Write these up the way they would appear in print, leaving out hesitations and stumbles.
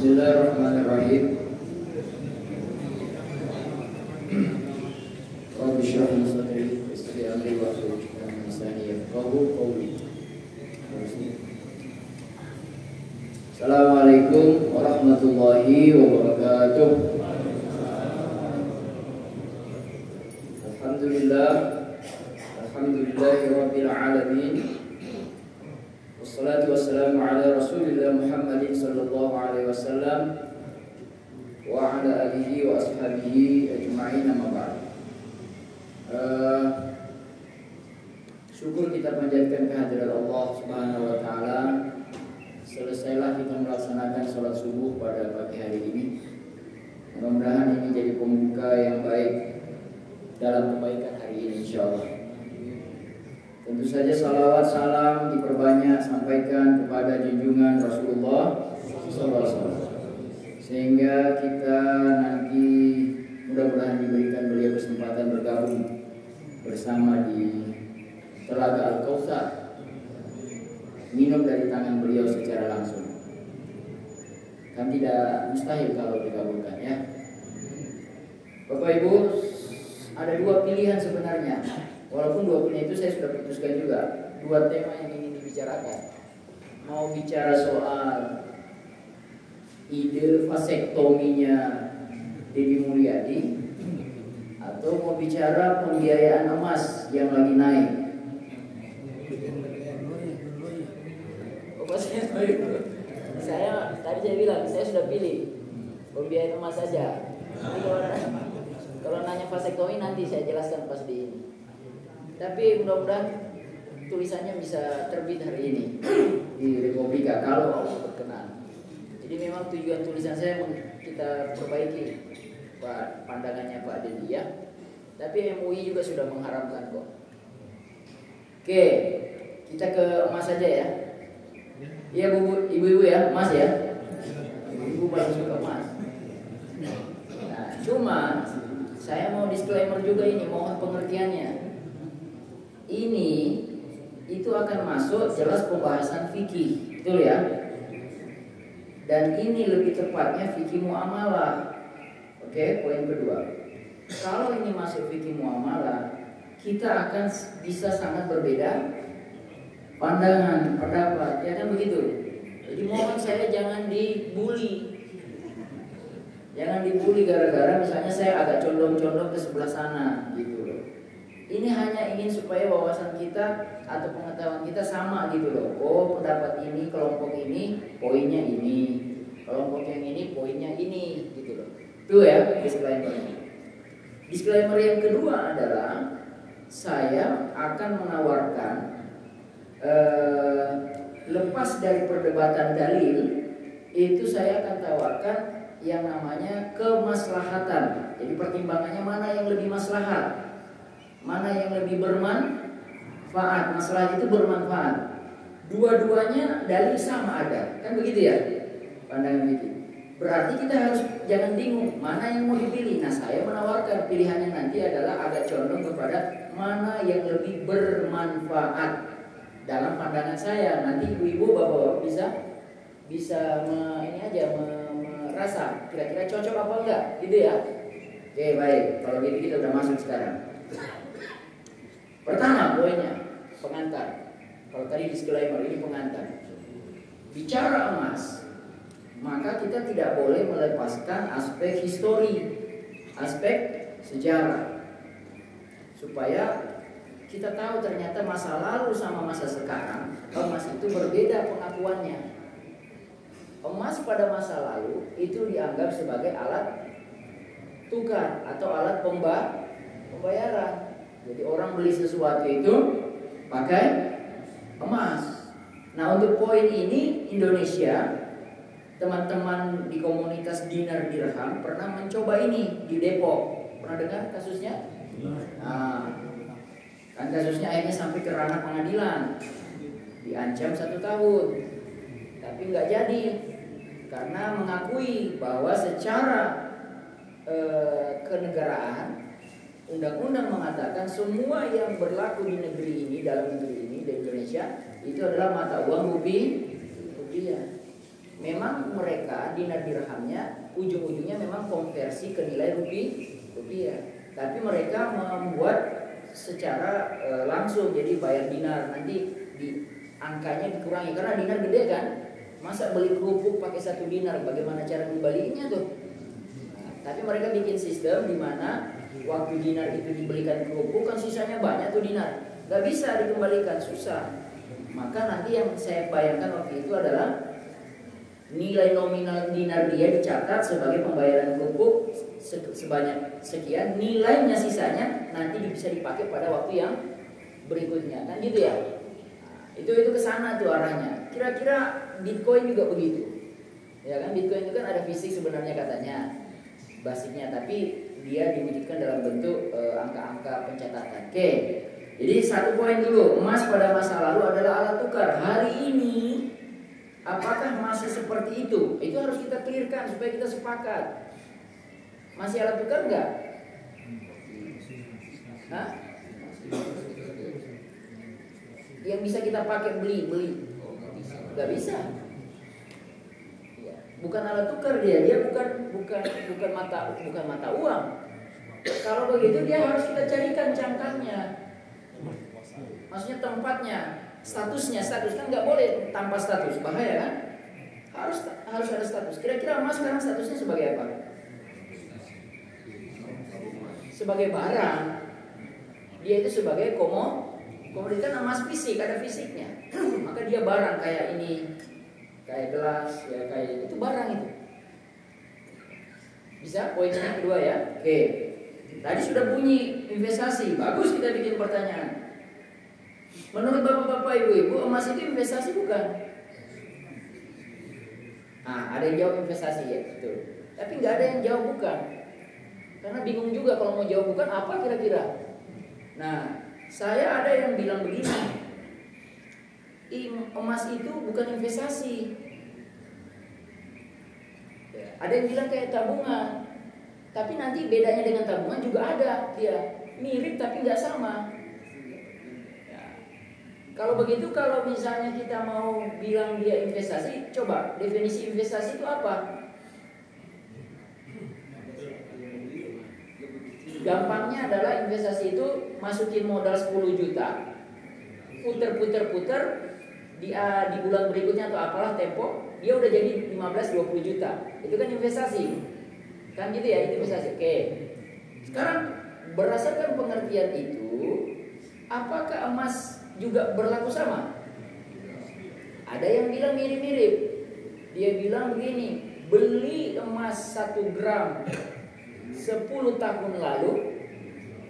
Bismillahirrahmanirrahim. Rabbi shrah li sadri wa yassir li amri wahlul 'uqdatam min lisani yafqahu qawli. Assalamualaikum warahmatullahi wabarakatuh. Alhamdulillahi rabbil alamin. Wassalatu wassalamu ala Rasulillah Muhammadin sallallahu alaihi wasallam wa ala alihi wa ashabihi ajma'in, amma ba'd. Syukur kita panjatkan kehadirat Allah Subhanahu wa taala. Selesailah kita melaksanakan sholat subuh pada pagi hari ini. Mudah-mudahan ini jadi pembuka yang baik dalam kebaikan hari ini, insyaallah. Tentu saja salawat salam diperbanyak sampaikan kepada junjungan Rasulullah SAW, sehingga kita nanti mudah-mudahan diberikan beliau kesempatan bergabung bersama di Telaga Al-Kautsar, minum dari tangan beliau secara langsung. Kan tidak mustahil kalau dikabulkan, ya. Bapak Ibu, ada dua pilihan sebenarnya. Walaupun dua pilihan itu saya sudah putuskan juga. Dua tema yang ingin dibicarakan. Mau bicara soal ide vasektominya Deddy Mulyadi, atau mau bicara pembiayaan emas yang lagi naik. Saya tadi bilang saya sudah pilih pembiayaan emas saja. Kalau nanya vasektomi nanti saya jelaskan pas di ini. Tapi mudah-mudahan tulisannya bisa terbit hari ini di Republika kalau Allah berkenan. Jadi memang tujuan tulisan saya kita perbaiki pandangannya Pak Deddy, ya. Tapi MUI juga sudah mengharamkan kok. Oke, kita ke emas saja, ya. Iya ibu-ibu ya, emas ya. Ibu paling suka emas. Nah, cuma saya mau disclaimer juga ini, mohon pengertiannya. Ini itu akan masuk jelas pembahasan fikih, betul ya? Dan ini lebih tepatnya fikih muamalah. Oke, poin kedua. Kalau ini masuk fikih muamalah, kita akan bisa sangat berbeda pandangan, pendapat, ya kan begitu? Jadi mohon saya jangan dibully. Jangan dibully gara-gara misalnya saya agak condong-condong ke sebelah sana gitu. Ini hanya ingin supaya wawasan kita atau pengetahuan kita sama gitu loh. Oh, pendapat ini, kelompok ini, poinnya ini. Kelompok yang ini, poinnya ini gitu loh. Itu ya disclaimer. Disclaimer yang kedua adalah saya akan menawarkan lepas dari perdebatan dalil, itu saya akan tawarkan yang namanya kemaslahatan. Jadi pertimbangannya mana yang lebih maslahat, mana yang lebih bermanfaat. Masalah itu bermanfaat. Dua-duanya dalil sama ada, kan begitu ya pandangan itu. Berarti kita harus jangan bingung mana yang mau dipilih. Nah, saya menawarkan pilihannya nanti adalah agak condong kepada mana yang lebih bermanfaat dalam pandangan saya. Nanti ibu-ibu, bapak-bapak bisa merasa kira-kira cocok apa enggak, gitu ya. Oke, baik. Kalau gitu kita udah masuk sekarang. Pertama poinnya pengantar. Kalau tadi disclaimer, ini pengantar. Bicara emas, maka kita tidak boleh melepaskan aspek histori, aspek sejarah, supaya kita tahu ternyata masa lalu sama masa sekarang emas itu berbeda pengakuannya. Emas pada masa lalu itu dianggap sebagai alat tukar atau alat pembayaran. Jadi orang beli sesuatu itu pakai emas. Nah, untuk poin ini Indonesia, teman-teman di komunitas Dinar Dirham pernah mencoba ini di Depok. Pernah dengar kasusnya? Nah, kan kasusnya akhirnya sampai ke ranah pengadilan, diancam 1 tahun, tapi nggak jadi karena mengakui bahwa secara kenegaraan undang-undang mengatakan semua yang berlaku di negeri ini, dalam negeri ini, di Indonesia, itu adalah mata uang rupiah. memang mereka dinar dirhamnya ujung-ujungnya memang konversi ke nilai rupiah. Tapi mereka membuat secara langsung, jadi bayar dinar, nanti di angkanya dikurangi karena dinar gede kan. Masa beli kerupuk pakai 1 dinar, bagaimana cara kembaliinnya tuh? Nah, tapi mereka bikin sistem di mana waktu dinar itu dibelikan kerupuk kan sisanya banyak tuh dinar, nggak bisa dikembalikan, susah. Maka nanti yang saya bayangkan waktu itu adalah nilai nominal dinar dia dicatat sebagai pembayaran kerupuk sebanyak sekian, nilainya sisanya nanti bisa dipakai pada waktu yang berikutnya, kan gitu ya. Itu kesana tuh arahnya. Kira-kira Bitcoin juga begitu, ya kan? Bitcoin itu kan ada fisik sebenarnya katanya, basicnya, tapi dia diwujudkan dalam bentuk angka-angka pencatatan. Oke, jadi 1 poin dulu, emas pada masa lalu adalah alat tukar. Hari ini apakah masih seperti itu? Itu harus kita clearkan supaya kita sepakat. Masih alat tukar enggak? Hah? Yang bisa kita pakai beli? Nggak bisa. Ya, bukan alat tukar dia bukan mata uang. Kalau begitu dia harus kita carikan cangkangnya. Maksudnya tempatnya, status kan nggak boleh tanpa status, bahaya kan? Harus ada status. Kira-kira emas sekarang statusnya sebagai apa? Sebagai barang. Dia itu sebagai komoditas. Emas fisik, ada fisiknya. Maka dia barang kayak ini, kayak gelas, ya kayak itu barang itu. Bisa? Poin yang kedua ya. Oke. Tadi sudah bunyi investasi. Bagus kita bikin pertanyaan. Menurut bapak-bapak, ibu-ibu, emas itu investasi bukan? Nah, ada yang jawab investasi ya, betul. Tapi nggak ada yang jawab bukan. Karena bingung juga kalau mau jawab bukan apa kira-kira. Nah, saya ada yang bilang begini, emas itu bukan investasi. Ada yang bilang kayak tabungan, tapi nanti bedanya dengan tabungan juga ada, dia mirip tapi nggak sama. Ya. Kalau begitu, kalau misalnya kita mau bilang dia investasi, coba definisi investasi itu apa? Gampangnya adalah investasi itu masukin modal 10 juta, puter di bulan berikutnya atau apalah tempo, dia udah jadi 15-20 juta. Itu kan investasi. Kan gitu ya, itu investasi. Oke. Sekarang berdasarkan pengertian itu, apakah emas juga berlaku sama? Ada yang bilang mirip-mirip. Dia bilang begini, beli emas 1 gram 10 tahun lalu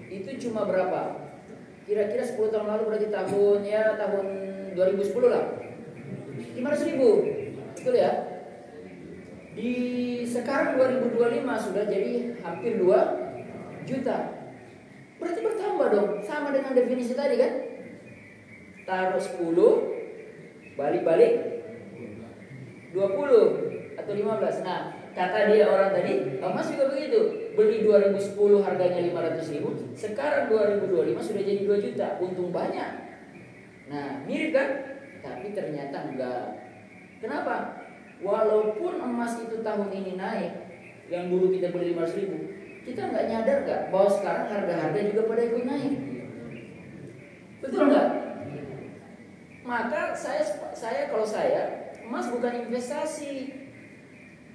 itu cuma berapa? Kira-kira 10 tahun lalu berarti tahun 2010 lah, 500.000, betul ya? Di sekarang 2025 sudah jadi hampir 2 juta. Berarti bertambah dong, sama dengan definisi tadi kan? Taruh 10, balik-balik 20 atau 15. Nah, kata dia orang tadi, emas juga begitu. Beli 2010 harganya 500.000, sekarang 2025 sudah jadi 2 juta, untung banyak. Nah, mirip kan? Tapi ternyata enggak. Kenapa? Walaupun emas itu tahun ini naik, yang dulu kita beli 500.000, kita nggak nyadar nggak bahwa sekarang harga-harga juga pada ikut naik. Betul nggak? Maka kalau saya emas bukan investasi.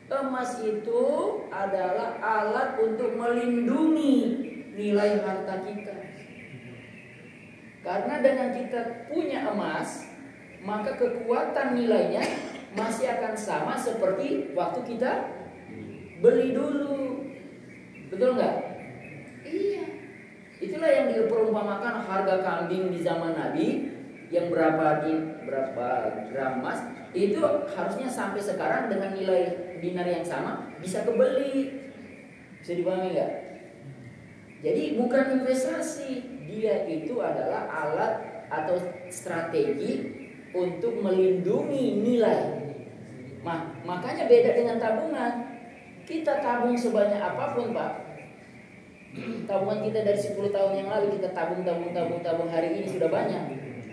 Emas itu adalah alat untuk melindungi nilai harta kita. Karena dengan kita punya emas, maka kekuatan nilainya masih akan sama seperti waktu kita beli dulu. Betul nggak? Iya. Itulah yang diperumpamakan harga kambing di zaman Nabi yang berapa gram emas itu harusnya sampai sekarang dengan nilai dinar yang sama bisa kebeli. Bisa dipahami nggak? Jadi bukan investasi, dia itu adalah alat atau strategi untuk melindungi nilai. Makanya beda dengan tabungan. Kita tabung sebanyak apapun, Pak. Tabungan kita dari 10 tahun yang lalu kita tabung hari ini sudah banyak.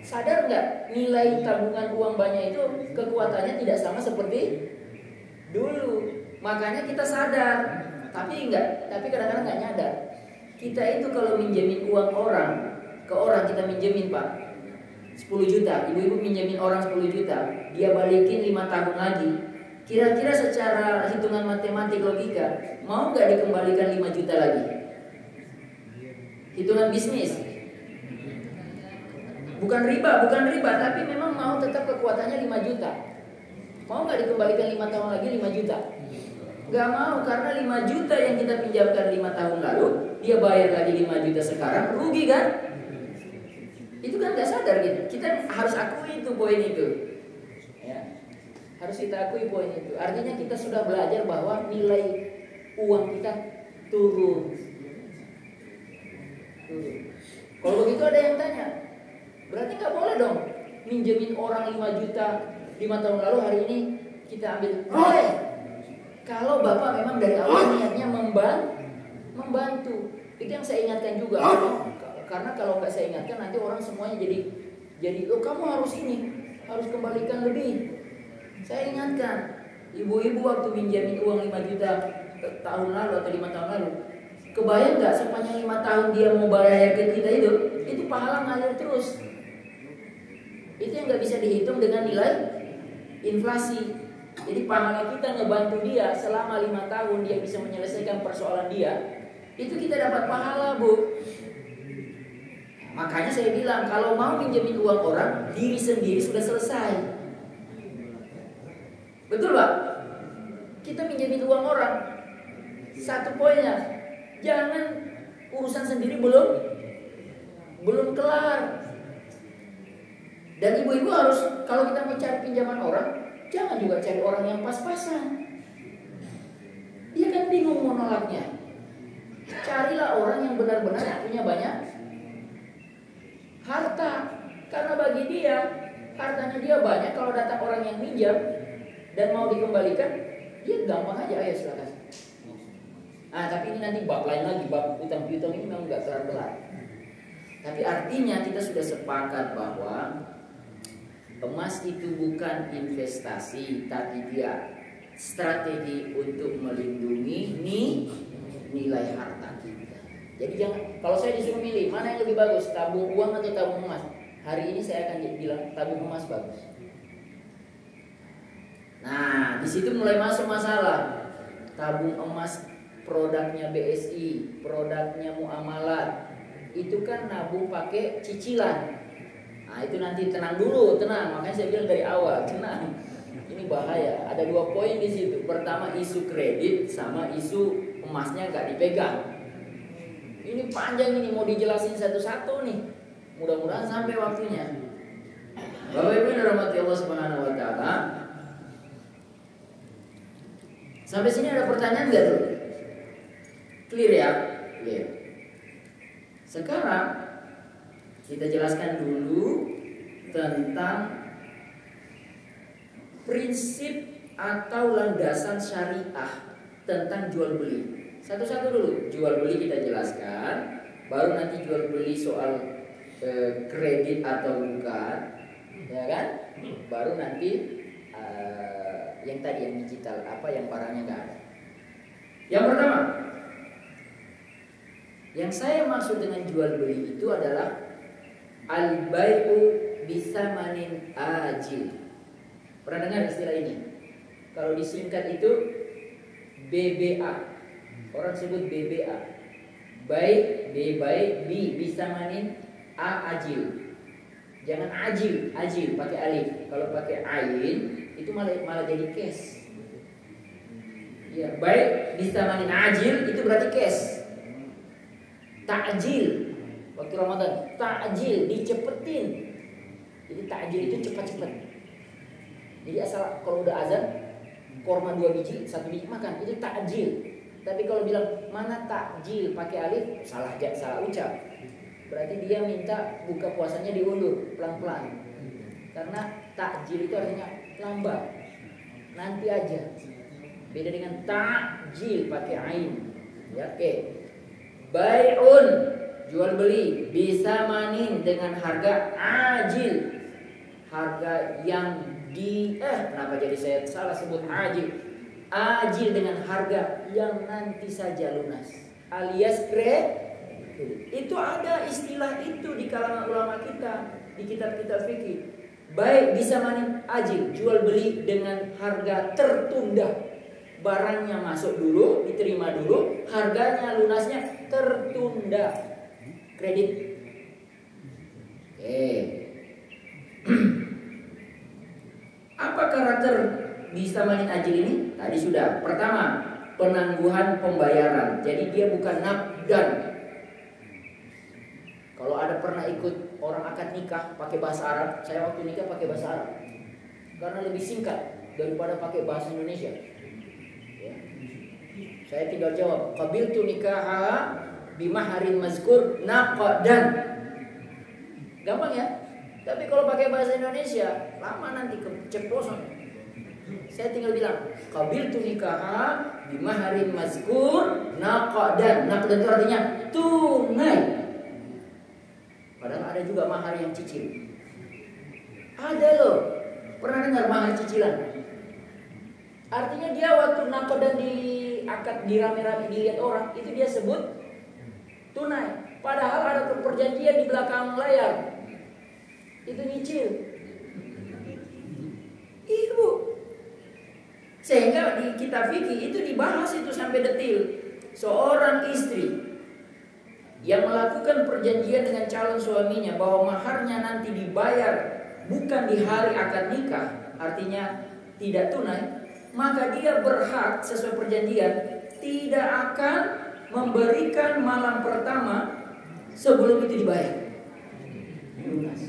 Sadar nggak nilai tabungan uang banyak itu kekuatannya tidak sama seperti dulu. Makanya kita sadar, tapi kadang-kadang nggak nyadar. Kita itu kalau minjemin uang orang ke orang, kita minjemin Pak 10 juta, ibu-ibu minjemin orang 10 juta, dia balikin 5 tahun lagi. Kira-kira secara hitungan matematik logika, mau nggak dikembalikan 5 juta lagi? Hitungan bisnis. Bukan riba, tapi memang mau tetap kekuatannya 5 juta. Mau nggak dikembalikan 5 tahun lagi 5 juta? Nggak mau, karena 5 juta yang kita pinjamkan 5 tahun lalu, dia bayar lagi 5 juta sekarang, rugi kan? Itu kan nggak sadar gitu. Kita harus akui itu poin itu. Ya. Harus kita akui poin itu. Artinya kita sudah belajar bahwa nilai uang kita turun. Kalau begitu ada yang tanya, berarti nggak boleh dong minjemin orang 5 juta 5 tahun lalu, hari ini kita ambil. Boleh. Kalau Bapak memang dari awal niatnya membantu. Itu yang saya ingatkan juga. Karena kalau nggak saya ingatkan, nanti orang semuanya jadi oh kamu harus harus kembalikan lebih. Saya ingatkan, ibu-ibu waktu minjamin uang 5 juta tahun lalu atau 5 tahun lalu, kebayang nggak sepanjang 5 tahun dia mau bayar ke kita itu pahala ngalir terus. Itu yang nggak bisa dihitung dengan nilai inflasi. Jadi pahala kita ngebantu dia selama 5 tahun, dia bisa menyelesaikan persoalan dia, itu kita dapat pahala, Bu. Makanya saya bilang, kalau mau pinjemin uang orang, diri sendiri sudah selesai. Betul Pak? Kita pinjemin uang orang, satu poinnya, jangan urusan sendiri belum kelar. Dan ibu-ibu harus, kalau kita mau cari pinjaman orang, jangan juga cari orang yang pas-pasan. Dia kan bingung mau nolaknya. Carilah orang yang benar-benar punya banyak harta. Karena bagi dia, hartanya dia banyak. Kalau datang orang yang minjam dan mau dikembalikan, dia gampang aja, ayo silakan. Tapi ini nanti bab lain lagi, bab utang piutang ini memang nggak kelar-kelar. Tapi artinya kita sudah sepakat bahwa emas itu bukan investasi, tapi dia strategi untuk melindungi nilai harta kita. Jadi jangan, kalau saya disuruh milih mana yang lebih bagus, tabung uang atau tabung emas, hari ini saya akan bilang tabung emas bagus. Nah, di situ mulai masuk masalah. Tabung emas produknya BSI, produknya Muamalat, itu kan nabung pakai cicilan. Nah, itu nanti tenang dulu, tenang. Makanya saya bilang dari awal, tenang. Ini bahaya. Ada 2 poin di situ. Pertama, isu kredit sama isu emasnya nggak dipegang. Ini panjang, ini mau dijelasin satu-satu nih. Mudah-mudahan sampai waktunya. Bapak Ibu yang dirahmati Allah Subhanahu wa taala. Sampai sini ada pertanyaan nggak tuh? Clear ya? Clear. Sekarang kita jelaskan dulu tentang prinsip atau landasan syariah tentang jual beli. Satu-satu dulu, jual beli kita jelaskan, baru nanti jual beli soal kredit atau bukan, ya kan? Baru nanti yang tadi yang digital, apa yang barangnya nggak ada. Yang pertama, yang saya maksud dengan jual beli itu adalah al-bai'u bisamanin ajil. Pernah dengar istilah ini? Kalau disingkat itu BBA. Orang sebut BBA. Baik, B baik, B bisamanin, A ajil. Jangan ajil pakai alif. Kalau pakai ain itu malah jadi cash. Ya, baik bisamanin ajil itu berarti cash. Takjil waktu Ramadan, takjil dicepetin. Jadi takjil itu cepat-cepat. Jadi asal kalau udah azan, korma 2 biji, 1 biji makan, itu takjil. Tapi kalau bilang mana takjil pakai alif, salah ucap. Berarti dia minta buka puasanya diundur pelan-pelan. Karena takjil itu artinya lambat, nanti aja. Beda dengan takjil pakai ain. Ya, oke. Bai'un, jual beli, bisa manin dengan harga ajil, harga yang kenapa jadi saya salah sebut ajil? Ajil dengan harga yang nanti saja lunas, alias kredit. Itu ada istilah itu di kalangan ulama kita, di kitab-kitab fikih. Baik disamain ajil, jual beli dengan harga tertunda. Barangnya masuk dulu, diterima dulu, harganya lunasnya tertunda. Kredit. Oke. Apa karakter disamain ajil ini? Tadi sudah. Pertama, penangguhan pembayaran. Jadi dia bukan naqdan. Kalau ada pernah ikut orang akad nikah pakai bahasa Arab, saya waktu nikah pakai bahasa Arab karena lebih singkat daripada pakai bahasa Indonesia. Ya. Saya tinggal jawab, qabiltu nikaha bimaharin mazkur naqdan. Gampang ya? Tapi kalau pakai bahasa Indonesia lama nanti keceplosan. Saya tinggal bilang, qabiltu nikaha bimaharin mazkur naqdan. Naqdan itu artinya tunai. Padahal ada juga mahar yang cicil. Ada loh. Pernah dengar mahar cicilan? Artinya dia waktu naqdan di akad dirame-rame dilihat orang, itu dia sebut tunai. Padahal ada perjanjian di belakang layar. Itu nyicil. Ibu. Sehingga di kitab fikih itu dibahas itu sampai detil. Seorang istri yang melakukan perjanjian dengan calon suaminya bahwa maharnya nanti dibayar bukan di hari akad nikah, artinya tidak tunai, maka dia berhak sesuai perjanjian tidak akan memberikan malam pertama sebelum itu dibayar. Lunas.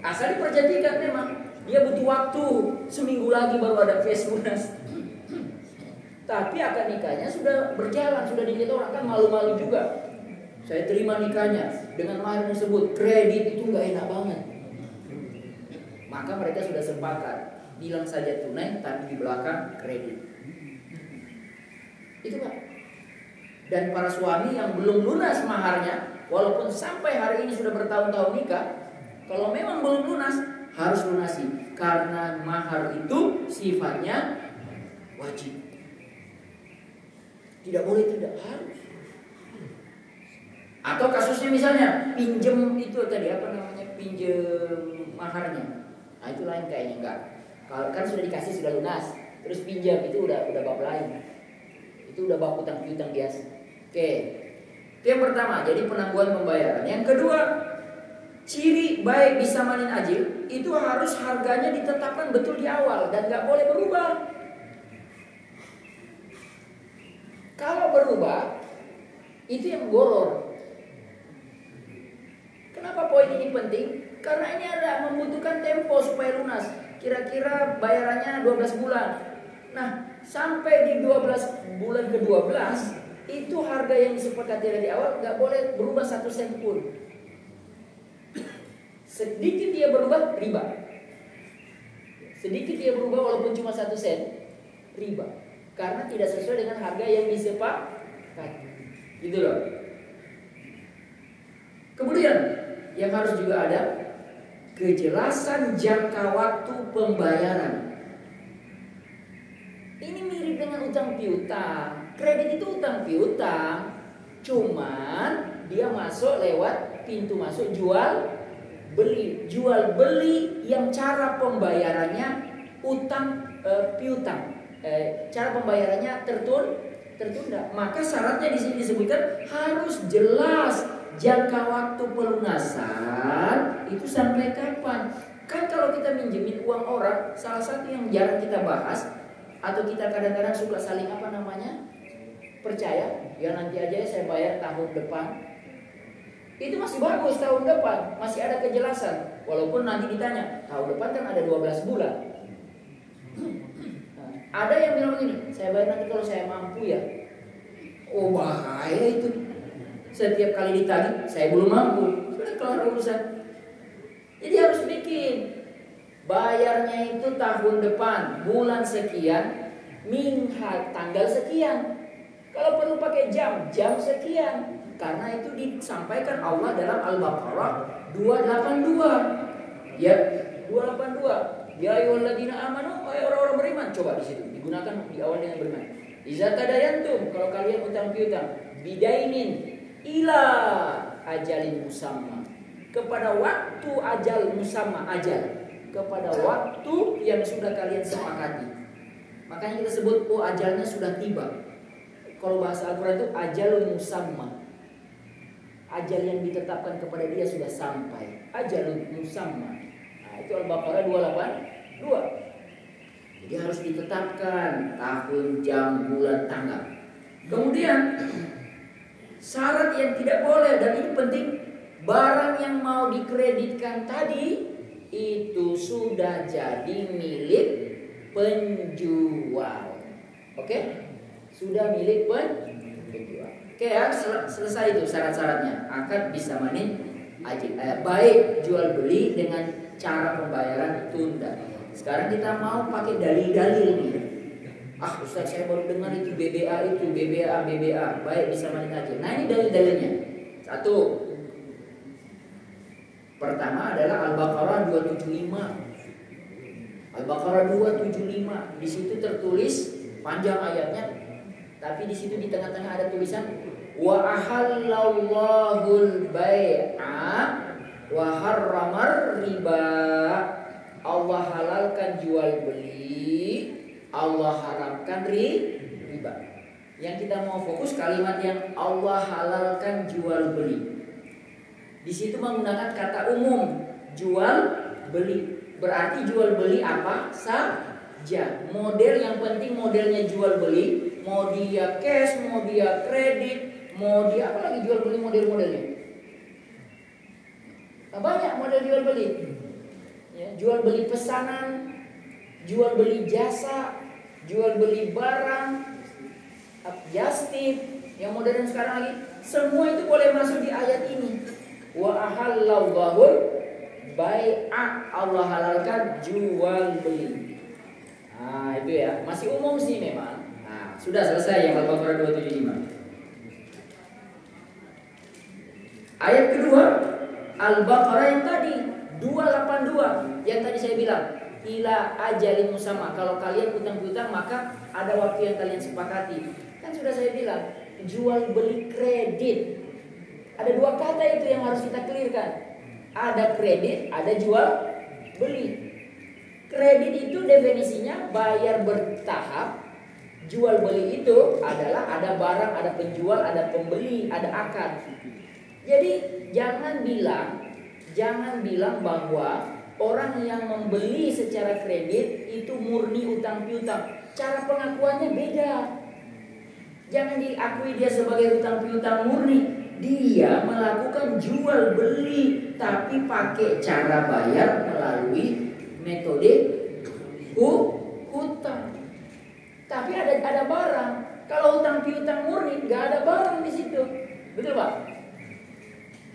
Asal diperjanjikan memang dia butuh waktu seminggu lagi baru ada fest lunas. Tapi akad nikahnya sudah berjalan, sudah dilihat orang, kan malu-malu juga. Saya terima nikahnya dengan mahar tersebut, kredit itu nggak enak banget. Maka mereka sudah sepakat, bilang saja tunai tapi di belakang kredit. Itu Pak. Dan para suami yang belum lunas maharnya, walaupun sampai hari ini sudah bertahun-tahun nikah, kalau memang belum lunas harus lunasi, karena mahar itu sifatnya wajib. Tidak boleh, tidak harus. Atau kasusnya misalnya pinjem itu tadi apa namanya, pinjem maharnya. Nah itu lain kayaknya enggak. Kalau kan sudah dikasih sudah lunas, terus pinjam itu udah bab lain. Itu udah bab utang piutang biasa. Oke. Itu yang pertama, jadi penangguhan pembayaran. Yang kedua, ciri baik disamain ajil itu harus harganya ditetapkan betul di awal dan nggak boleh berubah. Kalau berubah, itu yang goror. Kenapa poin ini penting? Karena ini ada membutuhkan tempo supaya lunas. Kira-kira bayarannya 12 bulan. Nah, sampai di 12 bulan ke-12, itu harga yang disepakati dari awal nggak boleh berubah 1 sen pun. Sedikit dia berubah, riba. Sedikit dia berubah walaupun cuma 1 sen, riba. Karena tidak sesuai dengan harga yang disepakati. Gitu loh. Kemudian yang harus juga ada kejelasan jangka waktu pembayaran. Ini mirip dengan utang piutang. Kredit itu utang piutang, cuman dia masuk lewat pintu masuk jual beli. Jual beli yang cara pembayarannya utang piutang. Cara pembayarannya tertunda. Maka syaratnya di sini disebutkan harus jelas jangka waktu pelunasan itu sampai kapan. Kan kalau kita minjemin uang orang, salah satu yang jarang kita bahas atau kita kadang-kadang suka saling apa namanya, percaya, ya nanti aja saya bayar tahun depan. Itu masih bagus, tahun depan masih ada kejelasan. Walaupun nanti ditanya, tahun depan kan ada 12 bulan. Ada yang bilang begini, saya bayar nanti kalau saya mampu ya. Oh bahaya itu. Setiap kali ditagih, saya belum mampu. Sudah kelar urusan. Jadi harus bikin. Bayarnya itu tahun depan, bulan sekian, tanggal sekian. Kalau perlu pakai jam sekian. Karena itu disampaikan Allah dalam Al-Baqarah 282. Ya, 282. Ya ayyuhalladzina amanu, orang-orang beriman. Coba di situ digunakan di awal dengan beriman. Iza tadayantum, kalau kalian utang piutang, bidainin ila ajalin musamma, kepada waktu ajal musamma, ajal, kepada waktu yang sudah kalian sepakati. Makanya kita sebut ajalnya sudah tiba. Kalau bahasa Al-Quran itu ajalun musamma, ajal yang ditetapkan kepada dia sudah sampai. Ajalun musamma. Nah, itu Al-Baqarah 282. Jadi harus ditetapkan tahun, jam, bulan, tanggal. Kemudian syarat yang tidak boleh, dan ini penting, barang yang mau dikreditkan tadi itu sudah jadi milik penjual. Oke? Sudah milik penjual. Oke ya, selesai itu syarat-syaratnya. Akad bisa manin ajil. Baik jual beli dengan cara pembayaran tunda. Sekarang kita mau pakai dalil-dalil nih. Ustaz, saya baru dengar itu BBA, baik bisa manin ajil. Nah, ini dalil-dalilnya. Satu, pertama adalah Al-Baqarah 275. Al-Baqarah 275. Di situ tertulis panjang ayatnya, tapi di situ di tengah-tengah ada tulisan wa ahallallahul bai'a wa harramar riba. Allah halalkan jual beli, Allah haramkan riba. Yang kita mau fokus kalimat yang Allah halalkan jual beli. Di situ menggunakan kata umum, jual beli. Berarti jual beli apa saja. Model yang penting modelnya jual beli, mau dia cash, mau dia kredit, mau dia apa lagi jual beli model-modelnya. Nah, banyak model jual beli. Ya, jual beli pesanan, jual beli jasa, jual beli barang, justip, yang modern sekarang lagi, semua itu boleh masuk di ayat ini. Wa ahallallahu bai'a, Allah halalkan jual beli. Nah, itu ya, masih umum sih memang. Nah, sudah selesai yang Al-Baqarah 275. Ayat kedua, Al-Baqarah yang tadi 282 yang tadi saya bilang, ila ajalin musamma, kalau kalian utang piutang maka ada waktu yang kalian sepakati. Kan sudah saya bilang, jual beli kredit. Ada dua kata itu yang harus kita clearkan. Ada kredit, ada jual beli. Kredit itu definisinya bayar bertahap. Jual beli itu adalah ada barang, ada penjual, ada pembeli, ada akad. Jadi jangan bilang bahwa orang yang membeli secara kredit itu murni utang piutang. Cara pengakuannya beda. Jangan diakui dia sebagai utang piutang murni. Dia melakukan jual beli tapi pakai cara bayar melalui metode hutang. Tapi ada barang. Kalau utang piutang murni nggak ada barang di situ. Betul Pak?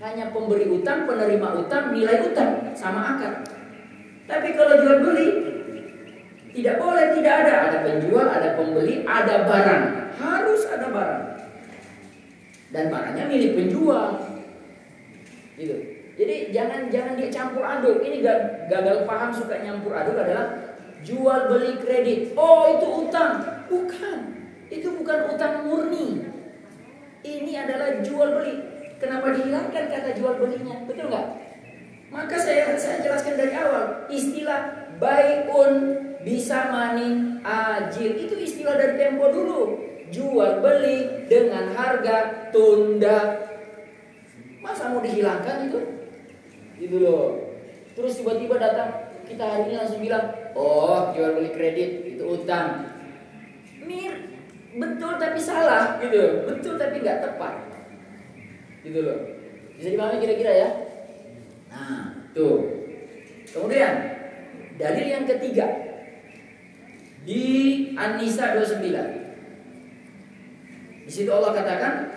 Hanya pemberi utang, penerima utang, nilai utang sama akad. Tapi kalau jual beli tidak boleh, tidak ada. Ada penjual, ada pembeli, ada barang. Harus ada barang. Dan barangnya milik penjual. Gitu. Jadi jangan dia campur aduk. Ini gagal paham suka nyampur aduk adalah jual beli kredit. Oh, itu utang. Bukan. Itu bukan utang murni. Ini adalah jual beli. Kenapa dihilangkan kata jual belinya? Betul nggak? Maka saya jelaskan dari awal. Istilah bai'un bisa manin ajil. Itu istilah dari tempo dulu. Jual beli dengan harga tunda. Masa mau dihilangkan itu? Gitu loh. Terus tiba-tiba datang kita hari ini langsung bilang, oh jual beli kredit itu utang. Betul tapi salah gitu. Betul tapi nggak tepat. Gitu loh. Bisa dipahami kira-kira ya? Nah, tuh. Kemudian dalil yang ketiga di An-Nisa 29. Di situ Allah katakan,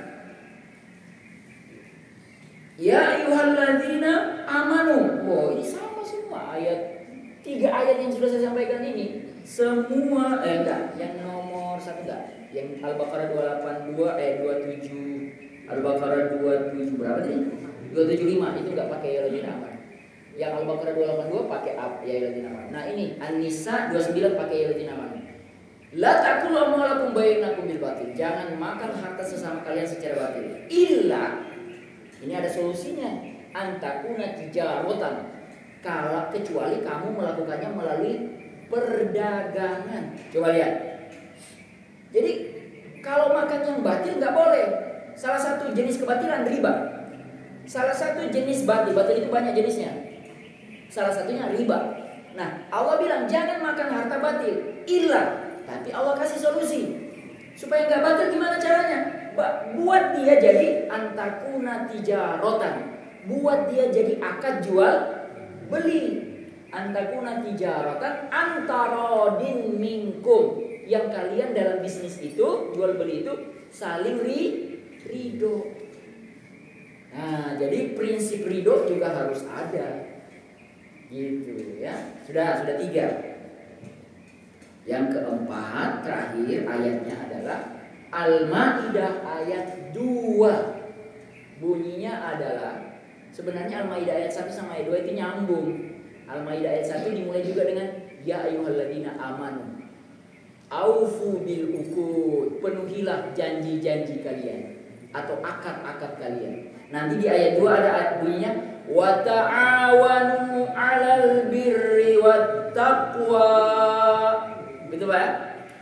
ya ayyuhalladzina amanu. Oh, ini sama semua ayat. 3 ayat yang sudah saya sampaikan ini semua enggak, yang nomor 1 enggak. Yang Al-Baqarah 27 Al-Baqarah 27 berapa tadi? 275 itu enggak pakai ya lagi nama. Yang Al-Baqarah 282 pakai ya ayyuhalladzina amanu. Nah ini An-Nisa 29 pakai ya ayyuhalladzina amanu. La ta'kulu amwalakum bainakum bil batil. Jangan makan harta sesama kalian secara batil. Illa, ini ada solusinya. Antakuna tijaratan. Kalau kecuali kamu melakukannya melalui perdagangan. Coba lihat. Jadi kalau makan yang batil nggak boleh. Salah satu jenis kebatilan riba. Salah satu jenis batil itu banyak jenisnya. Salah satunya riba. Nah Allah bilang jangan makan harta batil. Illa. Tapi Allah kasih solusi supaya nggak batal. Gimana caranya? Buat dia jadi antakuna tijaratan. Buat dia jadi akad jual beli. Antakuna tijaratan antarodin minkum. Yang kalian dalam bisnis itu jual beli itu saling ridho. Nah jadi prinsip ridho juga harus ada. Gitu ya. Sudah 3. Yang keempat, terakhir ayatnya adalah Al-Maidah ayat 2. Bunyinya adalah, sebenarnya Al-Maidah ayat 1 sama ayat 2 itu nyambung. Al-Maidah ayat 1 dimulai juga dengan Ya ayyuhalladzina amanu aufu bil uqud. Penuhilah janji-janji kalian atau akad-akad kalian. Nanti di ayat 2 ada ayat bunyinya wa ta'awanu 'alal birri wat taqwa. Gitu Pak.